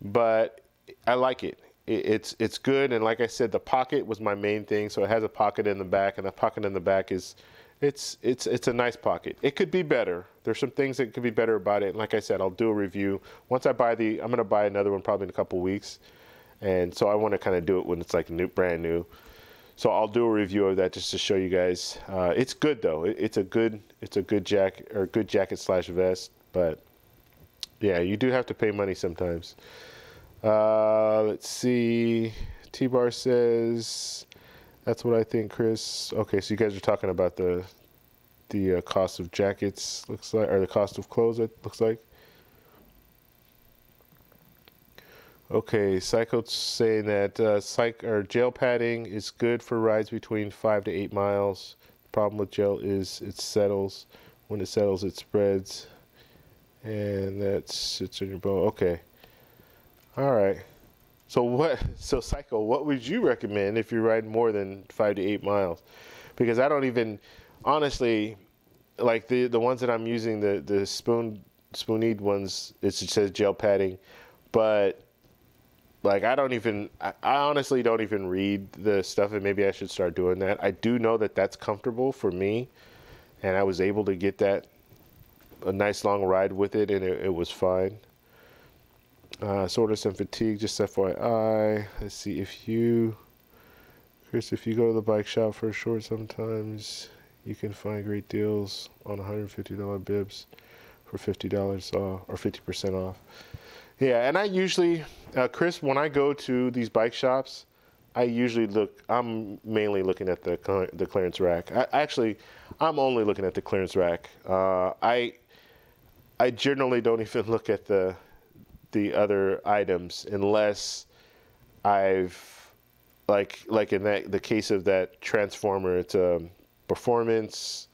S1: but I like it. It's good, and like I said, the pocket was my main thing. So it has a pocket in the back, and the pocket in the back it's a nice pocket. It could be better. There's some things that could be better about it. And like I said, I'll do a review once I buy I'm gonna buy another one probably in a couple weeks, and so I want to kind of do it when it's like brand new. So I'll do a review of that just to show you guys. It's good though. It's a good jacket, or good jacket / vest. But yeah, you do have to pay money sometimes. Let's see. T-Bar says, that's what I think, Chris. Okay, so you guys are talking about the cost of jackets, looks like, or the cost of clothes, it looks like. Okay, Psycho's saying that gel padding is good for rides between 5 to 8 miles. The problem with gel is it settles. When it settles, it spreads. And that sits on your bone. Okay. All right. So Psycho, what would you recommend if you're riding more than 5 to 8 miles? Because I don't even, honestly, like the ones that I'm using, the Spooned ones, it says gel padding, but like I honestly don't even read the stuff, and maybe I should start doing that. I do know that that's comfortable for me, and I was able to get that a nice long ride with it, and it was fine. Soreness and fatigue, just FYI. Let's see, Chris, if you go to the bike shop for a short, sometimes you can find great deals on $150 bibs for $50 off or 50% off. Yeah, and I usually, Chris, when I go to these bike shops, I'm mainly looking at the clearance rack. I'm only looking at the clearance rack. I generally don't even look at the other items unless I've like in the case of that transformer. It's a performance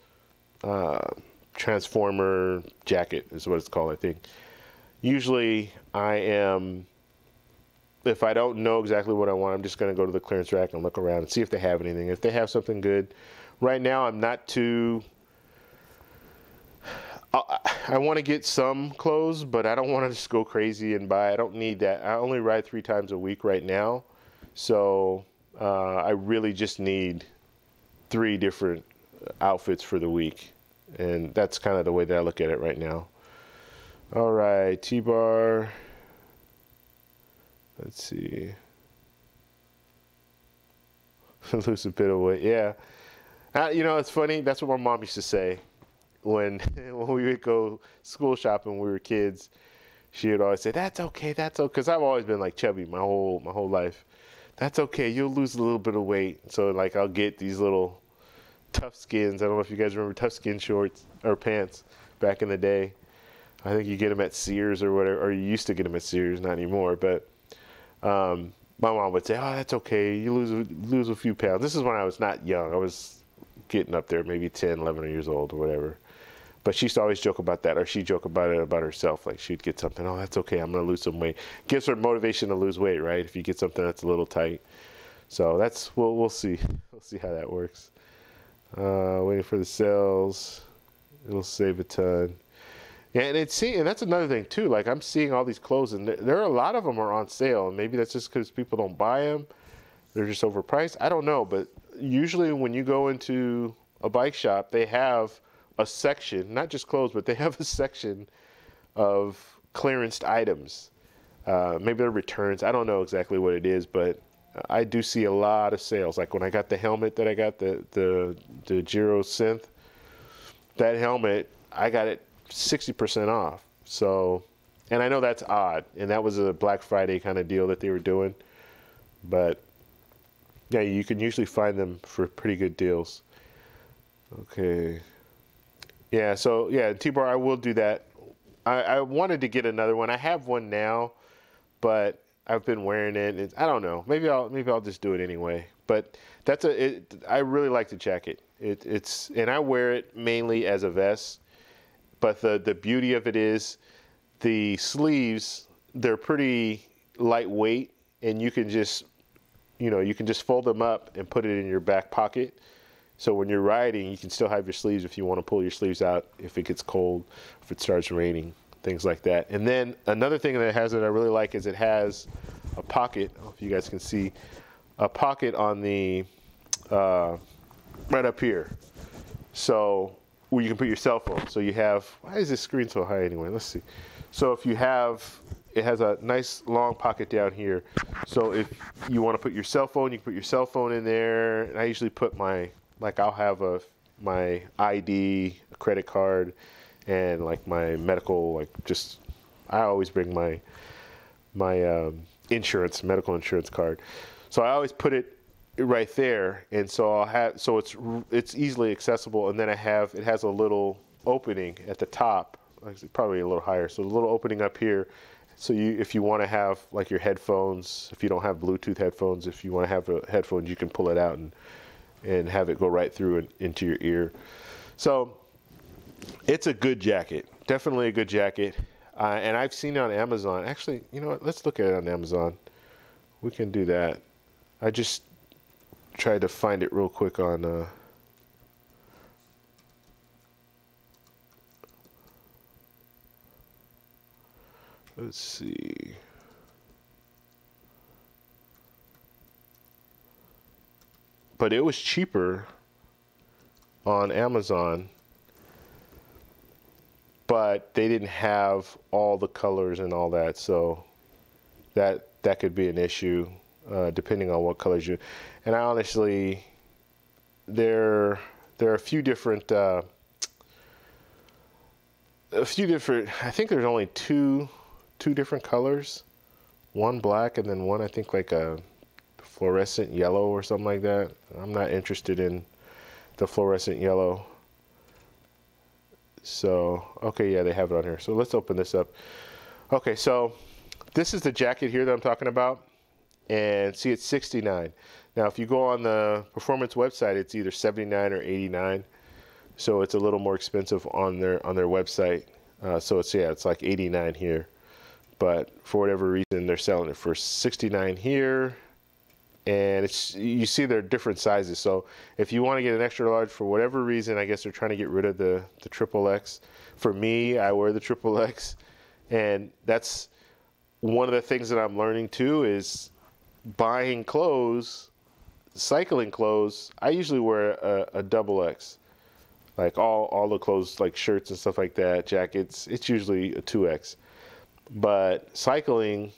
S1: transformer jacket is what it's called, I think. Usually if I don't know exactly what I want, I'm just going to go to the clearance rack and look around and see if they have anything. If they have something good. Right now, I'm not too... I want to get some clothes, but I don't want to just go crazy and buy. I don't need that. I only ride 3 times a week right now. So I really just need 3 different outfits for the week. And that's kind of the way that I look at it right now. All right, T-bar. Let's see. Lose a bit of weight. Yeah. You know, it's funny. That's what my mom used to say when we would go school shopping when we were kids. She would always say, "That's okay. That's okay." Because I've always been like chubby my whole life. That's okay. You'll lose a little bit of weight. So like I'll get these little Tough Skins. I don't know if you guys remember Tough Skin shorts or pants back in the day. I think you get them at Sears or whatever, or you used to get them at Sears, not anymore. But my mom would say, "Oh, that's okay. You lose a few pounds." This is when I was not young. I was getting up there, maybe 10, 11 years old or whatever. But she used to always joke about that, or she'd joke about it about herself. Like she'd get something, "Oh, that's okay. I'm going to lose some weight." Gives her motivation to lose weight, right? If you get something that's a little tight. So we'll see. We'll see how that works. Waiting for the sales. It'll save a ton. Yeah, and that's another thing too. Like I'm seeing all these clothes, and there are a lot of them are on sale. And maybe that's just because people don't buy them; they're just overpriced. I don't know, but usually when you go into a bike shop, they have a section, not just clothes, but they have a section of clearanced items. Maybe they're returns. I don't know exactly what it is, but I do see a lot of sales. Like when I got the helmet that I got, the Giro Synth, that helmet, I got it 60% off. So, and I know that's odd, and that was a Black Friday kind of deal that they were doing. But yeah, you can usually find them for pretty good deals. Okay. Yeah, so yeah, T-bar, I will do that. I wanted to get another one. I have one now, but I've been wearing it. I don't know. Maybe I'll just do it anyway. But I really like the jacket. And I wear it mainly as a vest. But the beauty of it is the sleeves, they're pretty lightweight, and you can just fold them up and put it in your back pocket. So when you're riding, you can still have your sleeves if you want to pull your sleeves out if it gets cold, if it starts raining, things like that. And then another thing that it has that I really like is it has a pocket. I don't know if you guys can see a pocket on the right up here. So where you can put your cell phone. So you have, why is this screen so high anyway? Let's see. So if you have, it has a nice long pocket down here. So if you want to put your cell phone, you can put your cell phone in there. And I usually put I'll have my ID, a credit card, and like my medical, I always bring my medical insurance card. So I always put it right there, and so it's easily accessible. And then it has a little opening at the top, probably a little higher. So a little opening up here. So if you want to have like your headphones, if you don't have Bluetooth headphones, if you want to have headphones, you can pull it out and have it go right through and into your ear. So it's a good jacket, definitely a good jacket. And I've seen it on Amazon. Actually, you know what? Let's look at it on Amazon. We can do that. I just tried to find it real quick on let's see. But it was cheaper on Amazon but they didn't have all the colors and all that, so that could be an issue depending on what colors you. And I honestly, there are a few different. I think there's only two different colors, one black and then one I think like a fluorescent yellow or something like that. I'm not interested in the fluorescent yellow. So, okay, yeah, they have it on here. So let's open this up. Okay, so this is the jacket here that I'm talking about. And see, it's $69. Now, if you go on the Performance website, it's either $79 or $89. So it's a little more expensive on their website. So it's like $89 here. But for whatever reason, they're selling it for $69 here. And you see they're different sizes. So if you want to get an extra large for whatever reason, I guess they're trying to get rid of the triple X. For me, I wear the triple X. And that's one of the things that I'm learning too is buying clothes, cycling clothes. I usually wear a double X. Like all the clothes, like shirts and stuff like that, jackets, it's usually a 2X. But cycling,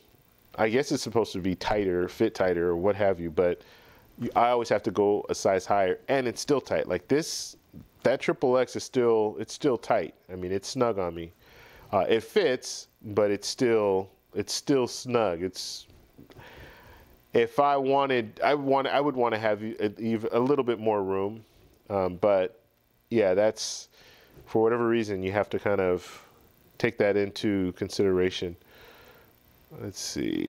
S1: I guess it's supposed to be tighter, fit tighter, or what have you, but I always have to go a size higher, and it's still tight. Like that triple X is still tight. I mean, it's snug on me. It fits, but it's still snug. If I wanted, I would want to have a little bit more room, but yeah, that's, for whatever reason, you have to kind of take that into consideration. Let's see.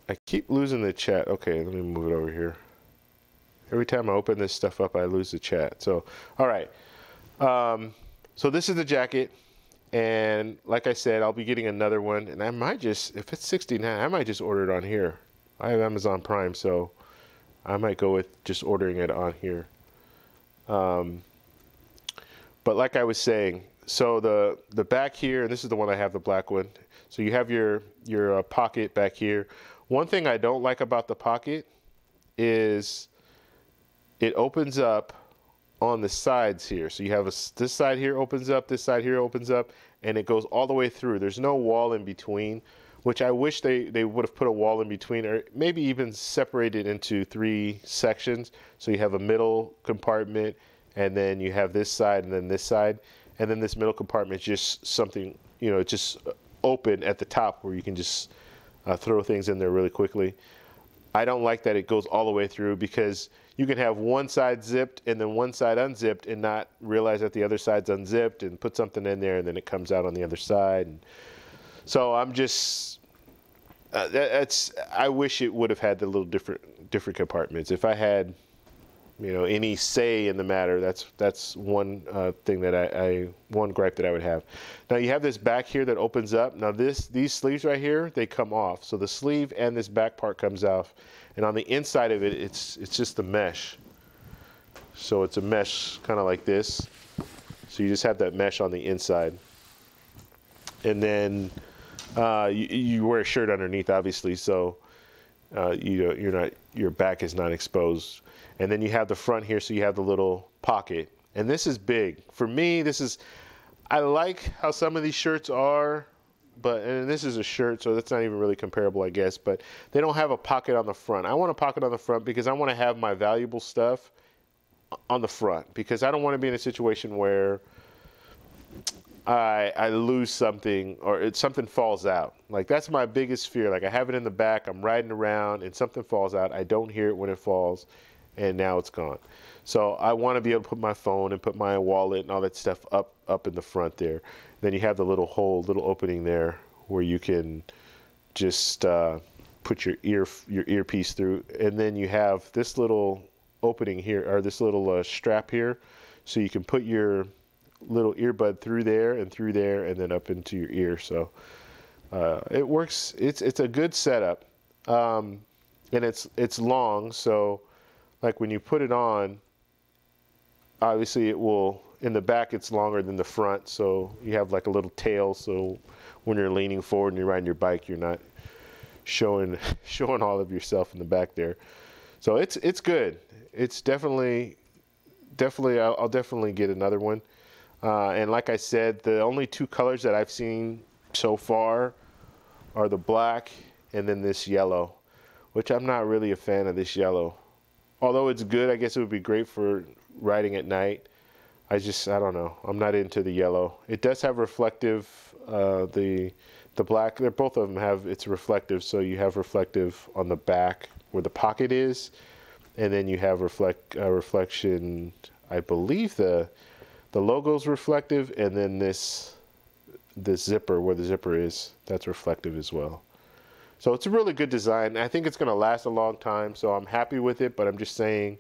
S1: I keep losing the chat. Okay, let me move it over here. Every time I open this stuff up, I lose the chat. So, all right. So this is the jacket. And like I said, I'll be getting another one. And I might just, if it's $69, I might just order it on here. I have Amazon Prime, so I might go with just ordering it on here. But like I was saying, so the back here, and this is the one I have, the black one. So you have your pocket back here. One thing I don't like about the pocket is it opens up on the sides here. So you have this side here opens up, this side here opens up, and it goes all the way through. There's no wall in between, which I wish they would have put a wall in between, or maybe even separated into 3 sections. So you have a middle compartment, and then you have this side, and then this side. And then this middle compartment is just something, just open at the top where you can just throw things in there really quickly. I don't like that it goes all the way through, because you can have one side zipped and then one side unzipped and not realize that the other side's unzipped and put something in there and then it comes out on the other side. And so I'm just, I wish it would have had the little different compartments. If I had, any say in the matter, that's one thing that one gripe that I would have. Now you have this back here that opens up. Now these sleeves right here, they come off. So the sleeve and this back part comes off, and on the inside of it, it's just the mesh. So it's a mesh kind of like this. So you just have that mesh on the inside, and then you wear a shirt underneath, obviously. So your back is not exposed. And then you have the front here, so you have the little pocket. And this is big. For me, I like how some of these shirts are, and this is a shirt, so that's not even really comparable, I guess, but they don't have a pocket on the front. I want a pocket on the front because I want to have my valuable stuff on the front, because I don't want to be in a situation where I lose something or something falls out. Like, that's my biggest fear. Like, I have it in the back, I'm riding around, and something falls out. I don't hear it when it falls, and now it's gone. So I want to be able to put my phone and put my wallet and all that stuff up in the front there. Then you have the little opening there where you can just put your earpiece through. And then you have this little opening here, or this little strap here, so you can put your little earbud through there, and then up into your ear. So it works. It's a good setup, and it's long. So like when you put it on, obviously it will, in the back it's longer than the front, so you have like a little tail, so when you're leaning forward and you're riding your bike, you're not showing all of yourself in the back there. So it's good. It's definitely definitely, I'll definitely get another one. And like I said, the only two colors that I've seen so far are the black and then this yellow, which I'm not really a fan of this yellow. Although it's good, I guess it would be great for riding at night. I don't know. I'm not into the yellow. It does have reflective, the black, both of them have, it's reflective. So you have reflective on the back where the pocket is, and then you have reflection, I believe the logo's reflective, and then this zipper, where the zipper is, that's reflective as well. So it's a really good design. I think it's going to last a long time, so I'm happy with it, but I'm just saying,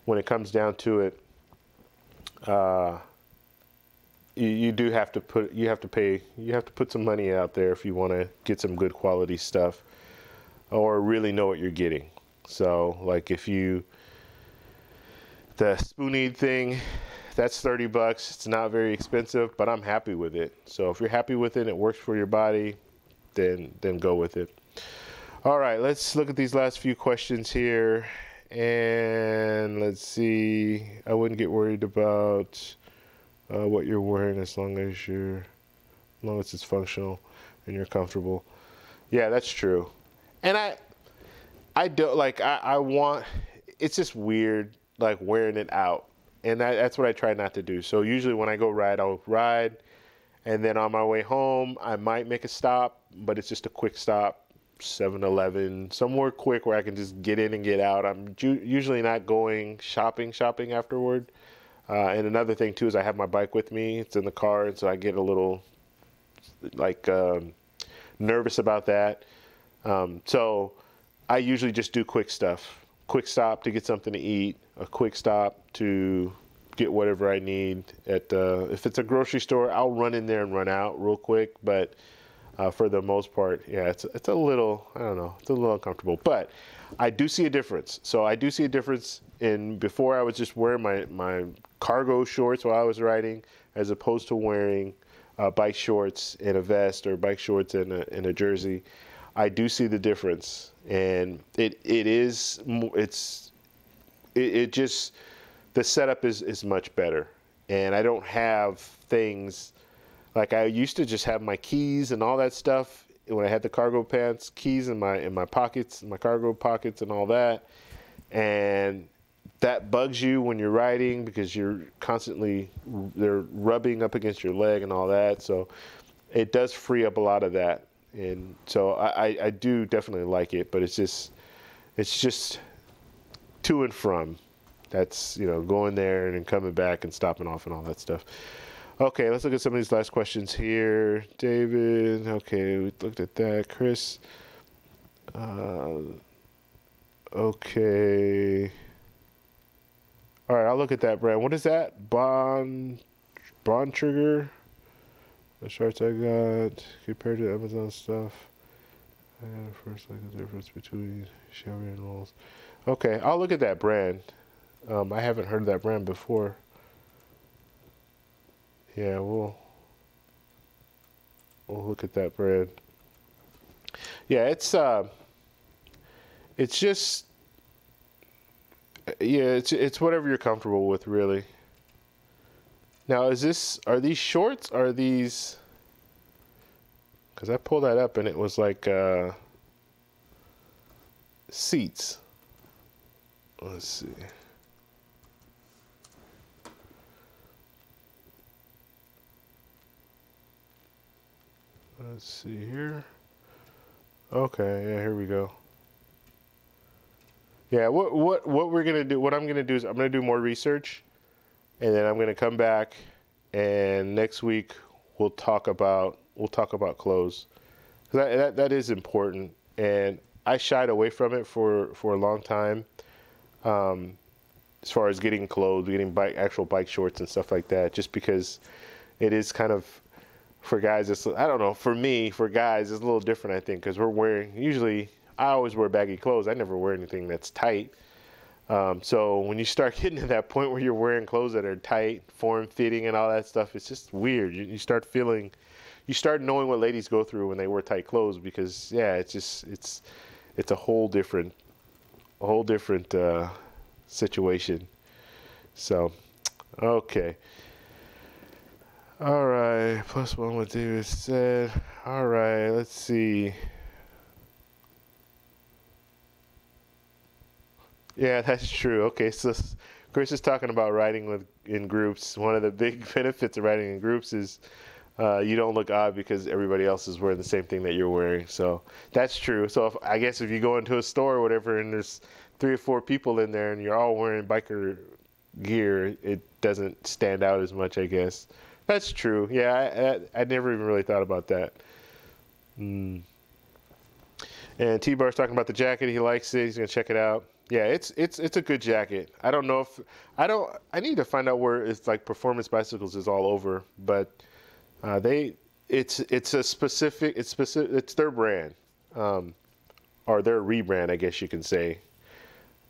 S1: when it comes down to it, you do have to put some money out there if you want to get some good quality stuff or really know what you're getting. So like the Spoonade thing, that's $30. It's not very expensive, but I'm happy with it. So if you're happy with it, it works for your body, then go with it. All right, let's look at these last few questions here. And let's see, I wouldn't get worried about what you're wearing as long as it's functional and you're comfortable. Yeah, that's true. And I don't like, I want, it's just weird, like wearing it out. And that's what I try not to do. So usually when I go ride, I'll ride. And then on my way home, I might make a stop, but it's just a quick stop. 7-Eleven, somewhere quick where I can just get in and get out. I'm usually not going shopping afterward. And another thing too is I have my bike with me. It's in the car, and so I get a little like nervous about that. So I usually just do quick stuff. Quick stop to get something to eat. A quick stop to get whatever I need at. If it's a grocery store, I'll run in there and run out real quick, but. For the most part, yeah, it's a little, I don't know, it's a little uncomfortable, but I do see a difference. So I do see a difference in before I was just wearing my cargo shorts while I was riding, as opposed to wearing bike shorts and a vest or bike shorts and a jersey. I do see the difference, and it just, the setup is much better, and I don't have things. Like I used to just have my keys and all that stuff when I had the cargo pants, keys in my pockets, my cargo pockets and all that. And that bugs you when you're riding because you're constantly, they're rubbing up against your leg and all that. So it does free up a lot of that. And so I do definitely like it, but it's just to and from. That's, going there and then coming back and stopping off and all that stuff. Okay, let's look at some of these last questions here. David, okay, we looked at that. Chris, okay. All right, I'll look at that brand. What is that? Bond Trigger. The shorts I got compared to Amazon stuff. I got first like the difference between Chevy and Rolls. Okay, I'll look at that brand. I haven't heard of that brand before. Yeah, we'll look at that brand. Yeah, it's just, yeah, it's whatever you're comfortable with, really. Now, are these shorts? Are these? Because I pulled that up and it was like seats. Let's see. Let's see here. Okay, yeah, here we go. Yeah, what we're gonna do? What I'm gonna do is I'm gonna do more research, and then I'm gonna come back, and next week we'll talk about clothes. That is important, and I shied away from it for a long time. As far as getting clothes, getting actual bike shorts and stuff like that, just because it is kind of. For guys, I don't know. For me, for guys, it's a little different, I think, because usually, I always wear baggy clothes. I never wear anything that's tight. So when you start getting to that point where you're wearing clothes that are tight, form-fitting and all that stuff, it's just weird. You start knowing what ladies go through when they wear tight clothes because, yeah, it's a whole different situation. So, okay. All right. Plus one what David said. All right. Let's see. Yeah, that's true. Okay, so Chris is talking about writing in groups. One of the big benefits of writing in groups is you don't look odd because everybody else is wearing the same thing that you're wearing. So that's true. So I guess if you go into a store or whatever and there's 3 or 4 people in there and you're all wearing biker gear, it doesn't stand out as much, I guess. That's true. Yeah, I never even really thought about that. Mm. And T-Bar's talking about the jacket. He likes it. He's gonna check it out. Yeah, it's a good jacket. I don't know if I need to find out where it's like Performance Bicycles is all over, but it's a specific it's their brand, or their rebrand, I guess you can say.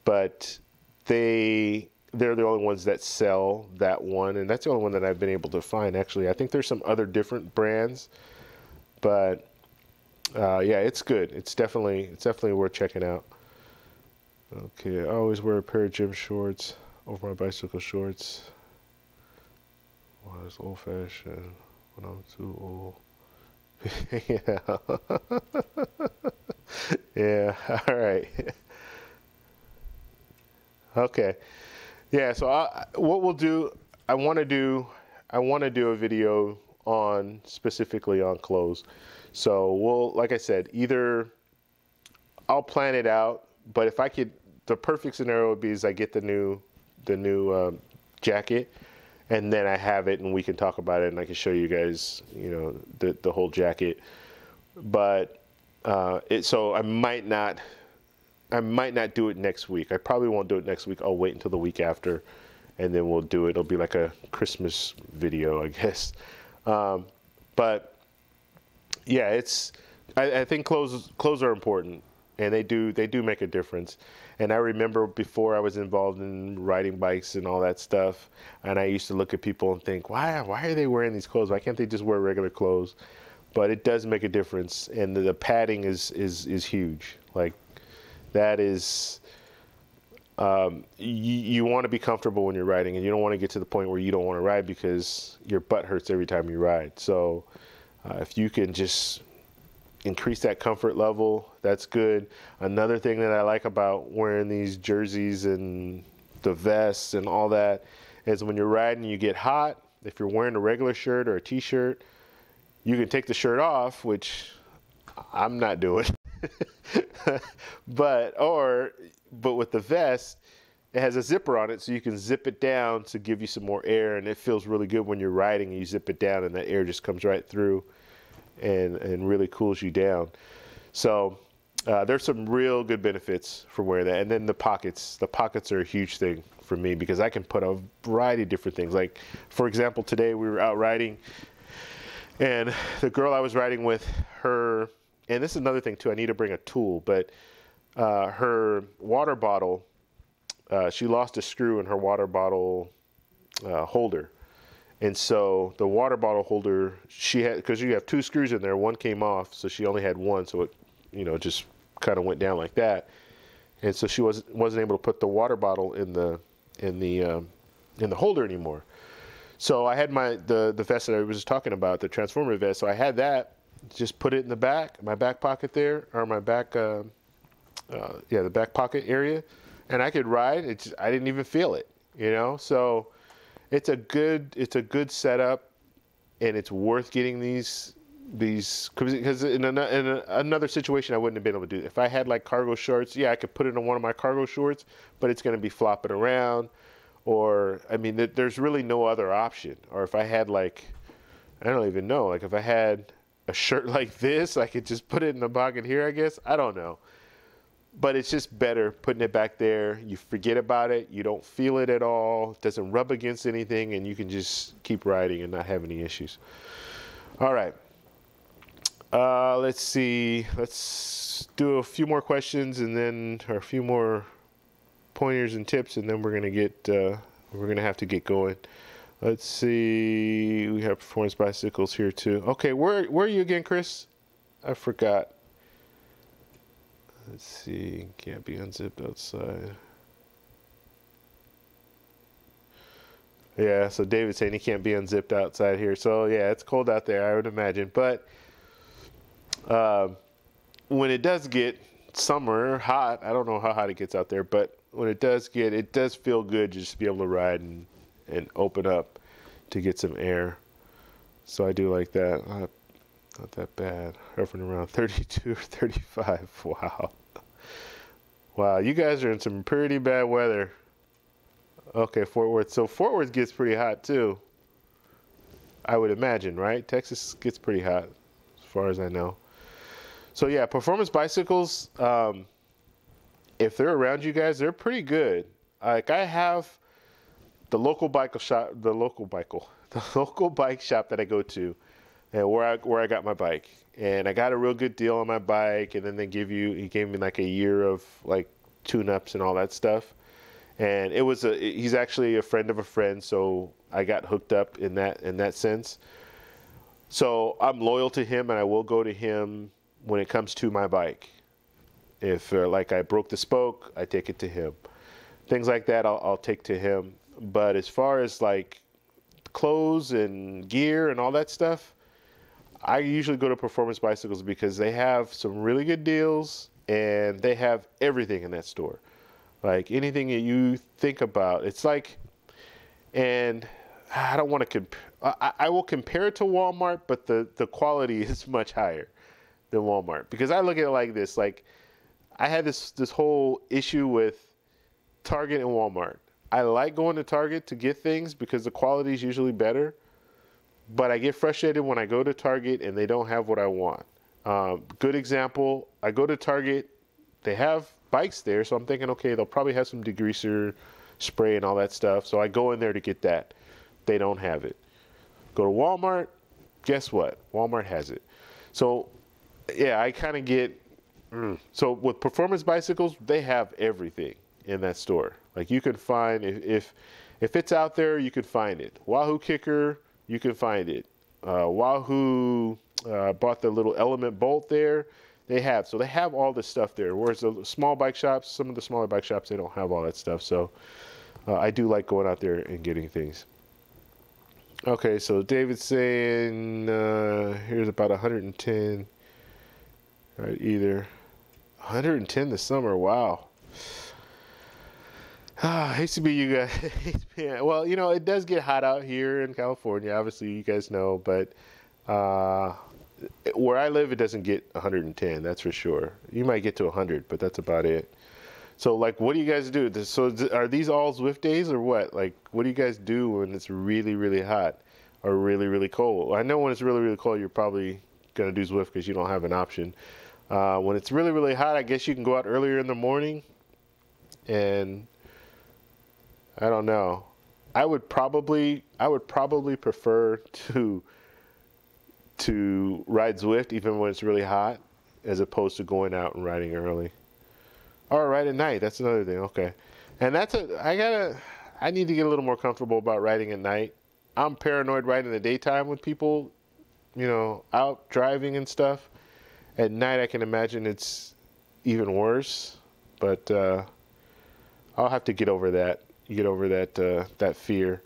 S1: But they're the only ones that sell that one, and that's the only one that I've been able to find. Actually, I think there's some other different brands, but yeah, it's good. It's definitely worth checking out. Okay, I always wear a pair of gym shorts over my bicycle shorts. Well, it's old fashioned when I'm too old. Yeah. Yeah, all right. Okay. Yeah, so what we'll do, I want to do a video on specifically on clothes. So like I said, either I'll plan it out, but if I could, the perfect scenario would be is I get the new jacket, and then I have it, and we can talk about it, and I can show you guys, the whole jacket. But so I might not do it next week. I probably won't do it next week. I'll wait until the week after, and then we'll do it. It'll be like a Christmas video, I guess. But yeah, I think clothes are important, and they do make a difference. And I remember before I was involved in riding bikes and all that stuff, and I used to look at people and think, why are they wearing these clothes? Why can't they just wear regular clothes? But it does make a difference, and the padding is huge. Like that is, you want to be comfortable when you're riding, and you don't want to get to the point where you don't want to ride because your butt hurts every time you ride. So if you can just increase that comfort level, that's good. Another thing that I like about wearing these jerseys and the vests and all that is when you're riding, you get hot. If you're wearing a regular shirt or a t-shirt, you can take the shirt off, which I'm not doing. but with the vest, it has a zipper on it, so you can zip it down to give you some more air, and it feels really good when you're riding and you zip it down and that air just comes right through and really cools you down. So there's some real good benefits for wearing that. And then the pockets are a huge thing for me because I can put a variety of different things. Like, for example, today we were out riding, and the girl I was riding with, her, and this is another thing too, I need to bring a tool, but her water bottle, she lost a screw in her water bottle holder. And so the water bottle holder, she had, because you have 2 screws in there, one came off, so she only had one, so it, just kind of went down like that. And so she wasn't able to put the water bottle in the holder anymore. So I had the vest that I was talking about, the Transformer vest. So I had that, just put it in my back pocket there, or my back, the back pocket area, and I could ride. I didn't even feel it, So it's a good setup, and it's worth getting these because in another situation I wouldn't have been able to do it. If I had like cargo shorts, yeah, I could put it on one of my cargo shorts, but it's going to be flopping around. Or, I mean, there's really no other option. Or if I had I don't even know, like if I had a shirt like this, I could just put it in the pocket here, I guess. I don't know. But it's just better putting it back there. You forget about it. You don't feel it at all. It doesn't rub against anything, and you can just keep riding and not have any issues. All right. Let's see. Let's do a few more questions or a few more pointers and tips, and then we're gonna have to get going. Let's see, we have Performance Bicycles here too. Okay, where are you again, Chris? I forgot. Let's see, can't be unzipped outside. Yeah, so David's saying he can't be unzipped outside here. So yeah, it's cold out there, I would imagine. But when it does get summer hot, I don't know how hot it gets out there, but when it does get, it does feel good just to be able to ride and open up to get some air. So I do like that. Not that bad. Hovering around 32 or 35. Wow. Wow, you guys are in some pretty bad weather. Okay, Fort Worth. So Fort Worth gets pretty hot too. I would imagine, right? Texas gets pretty hot, as far as I know. So yeah, performance bicycles, if they're around you guys, they're pretty good. Like I have the local bike shop, the local bike shop that I go to, and where I got my bike, and I got a real good deal on my bike, and then he gave me like a year of like tune-ups and all that stuff, and he's actually a friend of a friend, so I got hooked up in that sense. So I'm loyal to him, and I will go to him when it comes to my bike. If like I broke the spoke, I take it to him. Things like that, I'll take to him. But as far as like clothes and gear and all that stuff, I usually go to Performance Bicycles because they have some really good deals and they have everything in that store. Like anything that you think about, it's like, and I don't want to I will compare it to Walmart, but the quality is much higher than Walmart, because I look at it like this. Like I had this whole issue with Target and Walmart. I like going to Target to get things because the quality is usually better, but I get frustrated when I go to Target and they don't have what I want. Good example, I go to Target, they have bikes there, so I'm thinking, okay, they'll probably have some degreaser spray and all that stuff, so I go in there to get that. They don't have it. Go to Walmart, guess what? Walmart has it. So yeah, I kind of get, so with Performance Bicycles, they have everything in that store. Like you could find, if it's out there, you could find it. Wahoo Kicker, you can find it. Wahoo bought the little Element bolt there. They have all this stuff there. Whereas the small bike shops, some of the smaller bike shops, they don't have all that stuff. So I do like going out there and getting things. Okay, so David's saying here's about 110. Right, either 110 this summer. Wow. Hates to be you guys. Well, you know, it does get hot out here in California. Obviously, you guys know, but where I live, it doesn't get 110. That's for sure. You might get to 100, but that's about it. So, like, what do you guys do? So, are these all Zwift days or what? Like, what do you guys do when it's really, really hot or really, really cold? I know when it's really, really cold, you're probably going to do Zwift because you don't have an option. When it's really, really hot, I guess you can go out earlier in the morning. And I don't know. I would probably prefer to ride Zwift even when it's really hot, as opposed to going out and riding early. Or ride at night. That's another thing. Okay. And I need to get a little more comfortable about riding at night. I'm paranoid riding in the daytime with people, you know, out driving and stuff. At night, I can imagine it's even worse. But I'll have to get over that. That fear.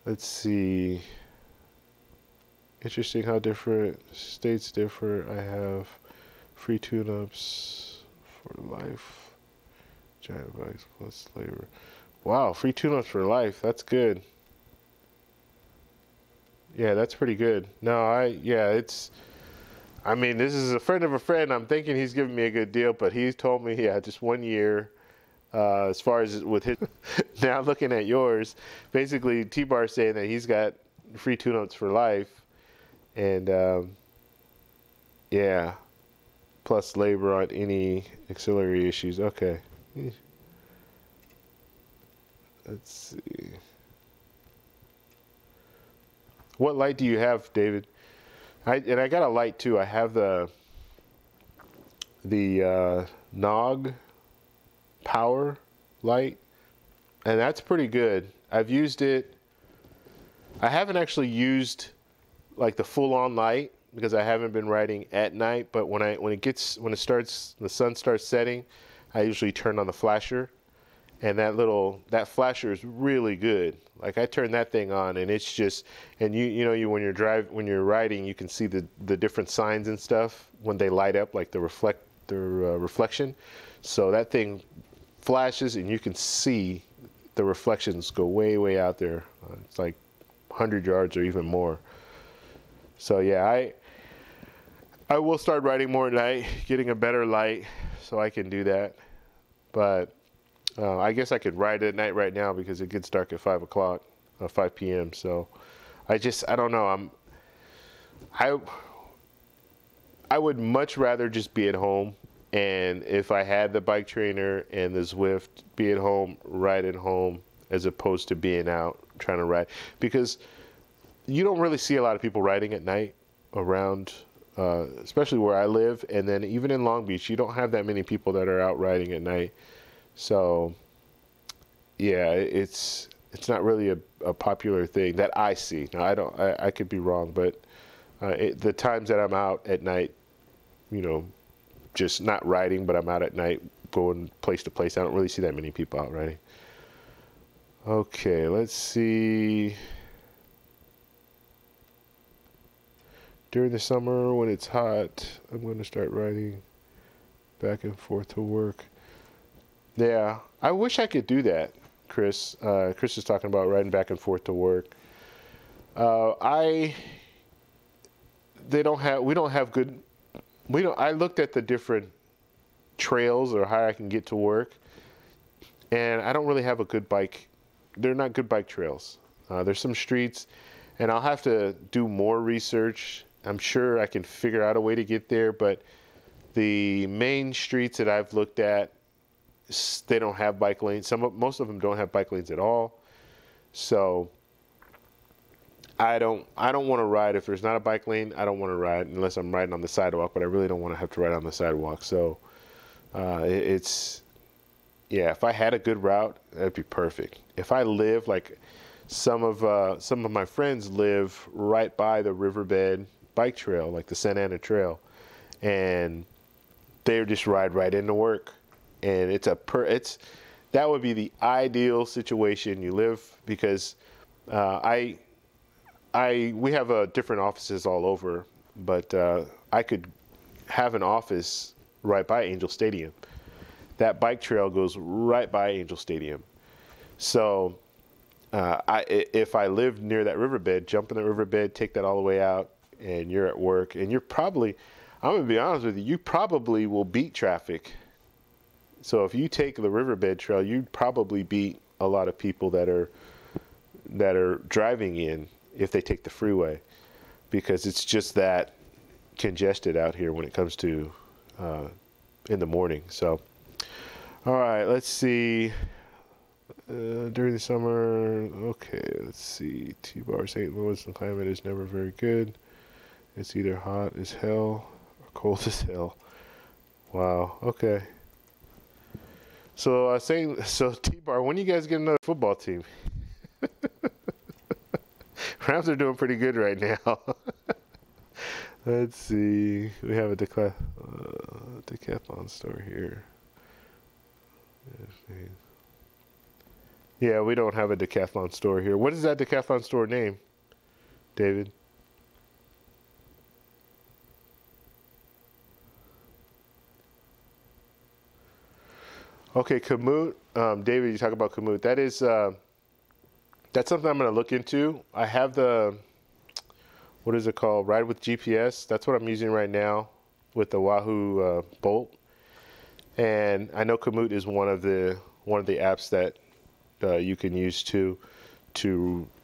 S1: Let's see. Interesting how different states differ. I have free tune-ups for life. Giant bikes plus labor. Wow, free tune-ups for life. That's good. Yeah, that's pretty good. No, I mean, this is a friend of a friend. I'm thinking he's giving me a good deal, but he's told me, yeah, just 1 year. As far as with his, now looking at yours, basically T-Bar saying that he's got free tune-ups for life, and yeah, plus labor on any auxiliary issues. Okay, let's see. What light do you have, David? I got a light too. I have the Nog Power light, and that's pretty good. I've used it. I haven't actually used like the full-on light because I haven't been riding at night, but when the sun starts setting, I usually turn on the flasher, and that flasher is really good. Like I turn that thing on, and it's just, and you when you're riding, you can see the different signs and stuff when they light up, like the reflection. So that thing flashes, and you can see the reflections go way out there. It's like 100 yards or even more. So yeah, I will start riding more at night, getting a better light, so I can do that. But I guess I could ride at night right now because it gets dark at 5 o'clock, 5 p.m. So I don't know. I would much rather just be at home, and if I had the bike trainer and the Zwift, be at home, ride at home, as opposed to being out trying to ride, because you don't really see a lot of people riding at night around, especially where I live, and then even in Long Beach, you don't have that many people that are out riding at night. So yeah, it's not really a popular thing that I see. Now I could be wrong, but the times that I'm out at night, just not riding, but I'm out at night going place to place, I don't really see that many people out riding. Okay, let's see. During the summer when it's hot, I'm going to start riding back and forth to work. Yeah, I wish I could do that, Chris. Chris is talking about riding back and forth to work. I looked at the different trails or how I can get to work, and I don't really have a good bike. They're not good bike trails. There's some streets, and I'll have to do more research. I'm sure I can figure out a way to get there, but the main streets that I've looked at, they don't have bike lanes. Most of them don't have bike lanes at all. So I don't want to ride if there's not a bike lane. I don't want to ride unless I'm riding on the sidewalk, but I really don't want to have to ride on the sidewalk. So if I had a good route, that'd be perfect. If I live like some of my friends live right by the Riverbed bike trail, like the Santa Ana Trail, and they just ride right into work, and that would be the ideal situation. You live, because we have different offices all over, but I could have an office right by Angel Stadium. That bike trail goes right by Angel Stadium. So if I lived near that riverbed, jump in the riverbed, take that all the way out, and you're at work, and I'm going to be honest with you, you probably will beat traffic. So if you take the riverbed trail, you'd probably beat a lot of people that are driving in if they take the freeway, because it's just that congested out here when it comes to in the morning. So, all right, let's see. During the summer, okay, let's see. T-Bar, St. Louis, the climate is never very good. It's either hot as hell or cold as hell. Wow, okay. So T-Bar, when you guys get another football team? Rams are doing pretty good right now. Let's see. We have a Decathlon store here. Yeah, we don't have a Decathlon store here. What is that Decathlon store name, David? Okay, Komoot. David, you talk about Komoot. That's something I'm going to look into. I have what is it called? Ride with GPS. That's what I'm using right now with the Wahoo Bolt. And I know Komoot is one of the apps that you can use to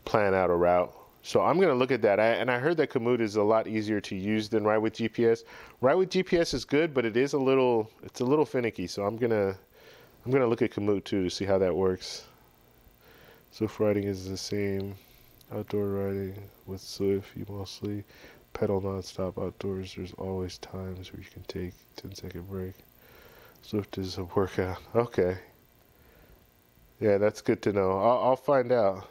S1: plan out a route. So I'm going to look at that. I heard that Komoot is a lot easier to use than Ride with GPS. Ride with GPS is good, but it's a little finicky. So I'm gonna look at Komoot too to see how that works. Zwift riding is the same. Outdoor riding with Zwift, you mostly pedal nonstop. Outdoors, there's always times where you can take 10-second break. Zwift is a workout. Okay. Yeah, that's good to know. I'll find out.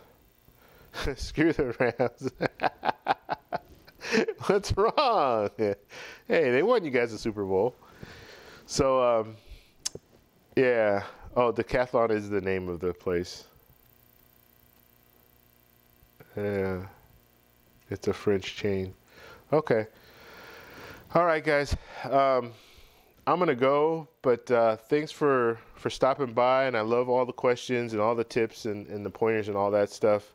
S1: Screw the Rams. What's wrong? Hey, they won you guys the Super Bowl. So, yeah. Oh, Decathlon is the name of the place. Yeah, it's a French chain. Okay. All right, guys. I'm gonna go, but thanks for stopping by, and I love all the questions and all the tips and the pointers and all that stuff.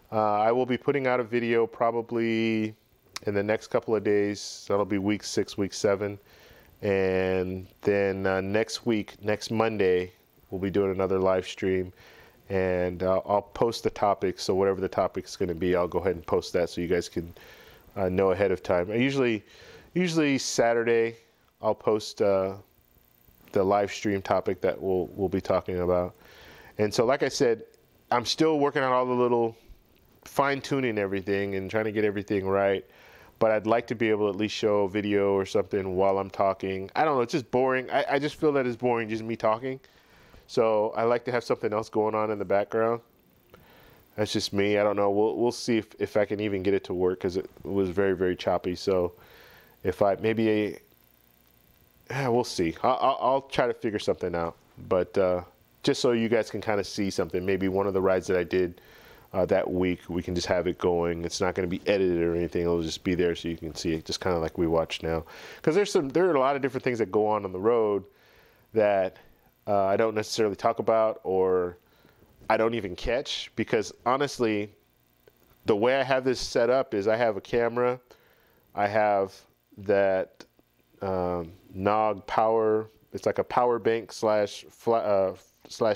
S1: I will be putting out a video probably in the next couple of days. That'll be week 6, week 7, and then next week, next Monday, we'll be doing another live stream, and I'll post the topic. So whatever the topic is going to be, I'll go ahead and post that so you guys can know ahead of time. Usually Saturday, I'll post the live stream topic that we'll be talking about. And so, like I said, I'm still working on all the little fine-tuning everything and trying to get everything right. But I'd like to be able to at least show a video or something while I'm talking. I don't know, it's just boring. I just feel that it's boring just me talking. So I like to have something else going on in the background. That's just me. I don't know. We'll see if I can even get it to work, because it was very, very choppy. So if I maybe we'll see. I'll try to figure something out. But just so you guys can kind of see something, maybe one of the rides that I did that week, we can just have it going. It's not going to be edited or anything. It'll just be there so you can see it, just kind of like we watch now. Because there are a lot of different things that go on the road that I don't necessarily talk about, or I don't even catch, because honestly, the way I have this set up is I have a camera, I have that Nog power. It's like a power bank slash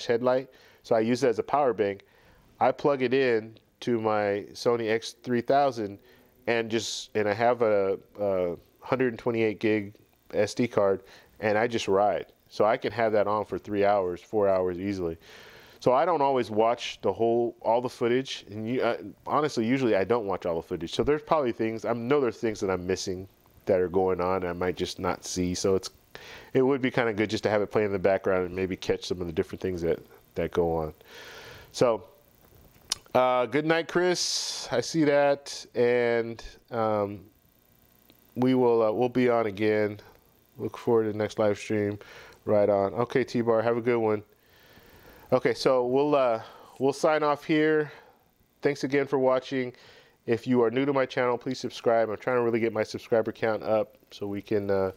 S1: headlight. So I use it as a power bank. I plug it in to my Sony X3000 and I have a 128 gig SD card, and I just ride. So I can have that on for 3 hours, 4 hours easily. So I don't always watch all the footage, and honestly, usually I don't watch all the footage. So there's probably things, I know there's things that I'm missing that are going on I might just not see. So it would be kind of good just to have it play in the background and maybe catch some of the different things that go on. So good night, Chris. I see that, and we'll be on again. Look forward to the next live stream. Right on. Okay, T-Bar, have a good one. Okay, so we'll sign off here. Thanks again for watching. If you are new to my channel, please subscribe. I'm trying to really get my subscriber count up so we can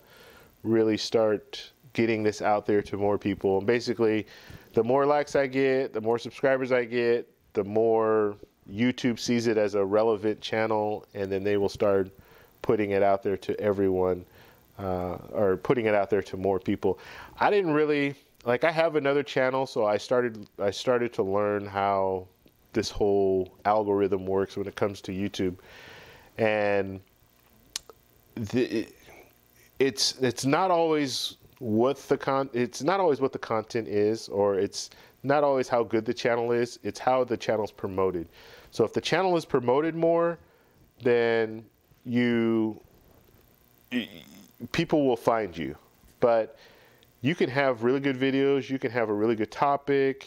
S1: really start getting this out there to more people. And basically, the more likes I get, the more subscribers I get, the more YouTube sees it as a relevant channel, and then they will start putting it out there to everyone, or putting it out there to more people. I didn't really, I have another channel, so I started to learn how this whole algorithm works when it comes to YouTube, and it's not always what the content is, or it's not always how good the channel is. It's how the channel's promoted. So if the channel is promoted more, then people will find you. But you can have really good videos, you can have a really good topic,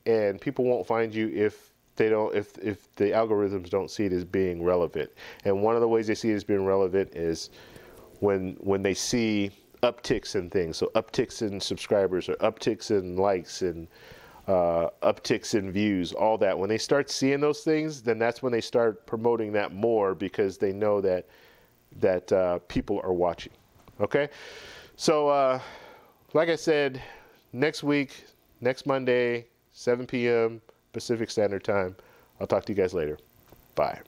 S1: and people won't find you if the algorithms don't see it as being relevant. And one of the ways they see it as being relevant is when they see upticks in things. So upticks in subscribers, or upticks in likes, and upticks in views, all that. When they start seeing those things, then that's when they start promoting that more, because they know that people are watching. Okay, so like I said, next week, next Monday, 7 p.m. Pacific Standard Time. I'll talk to you guys later. Bye.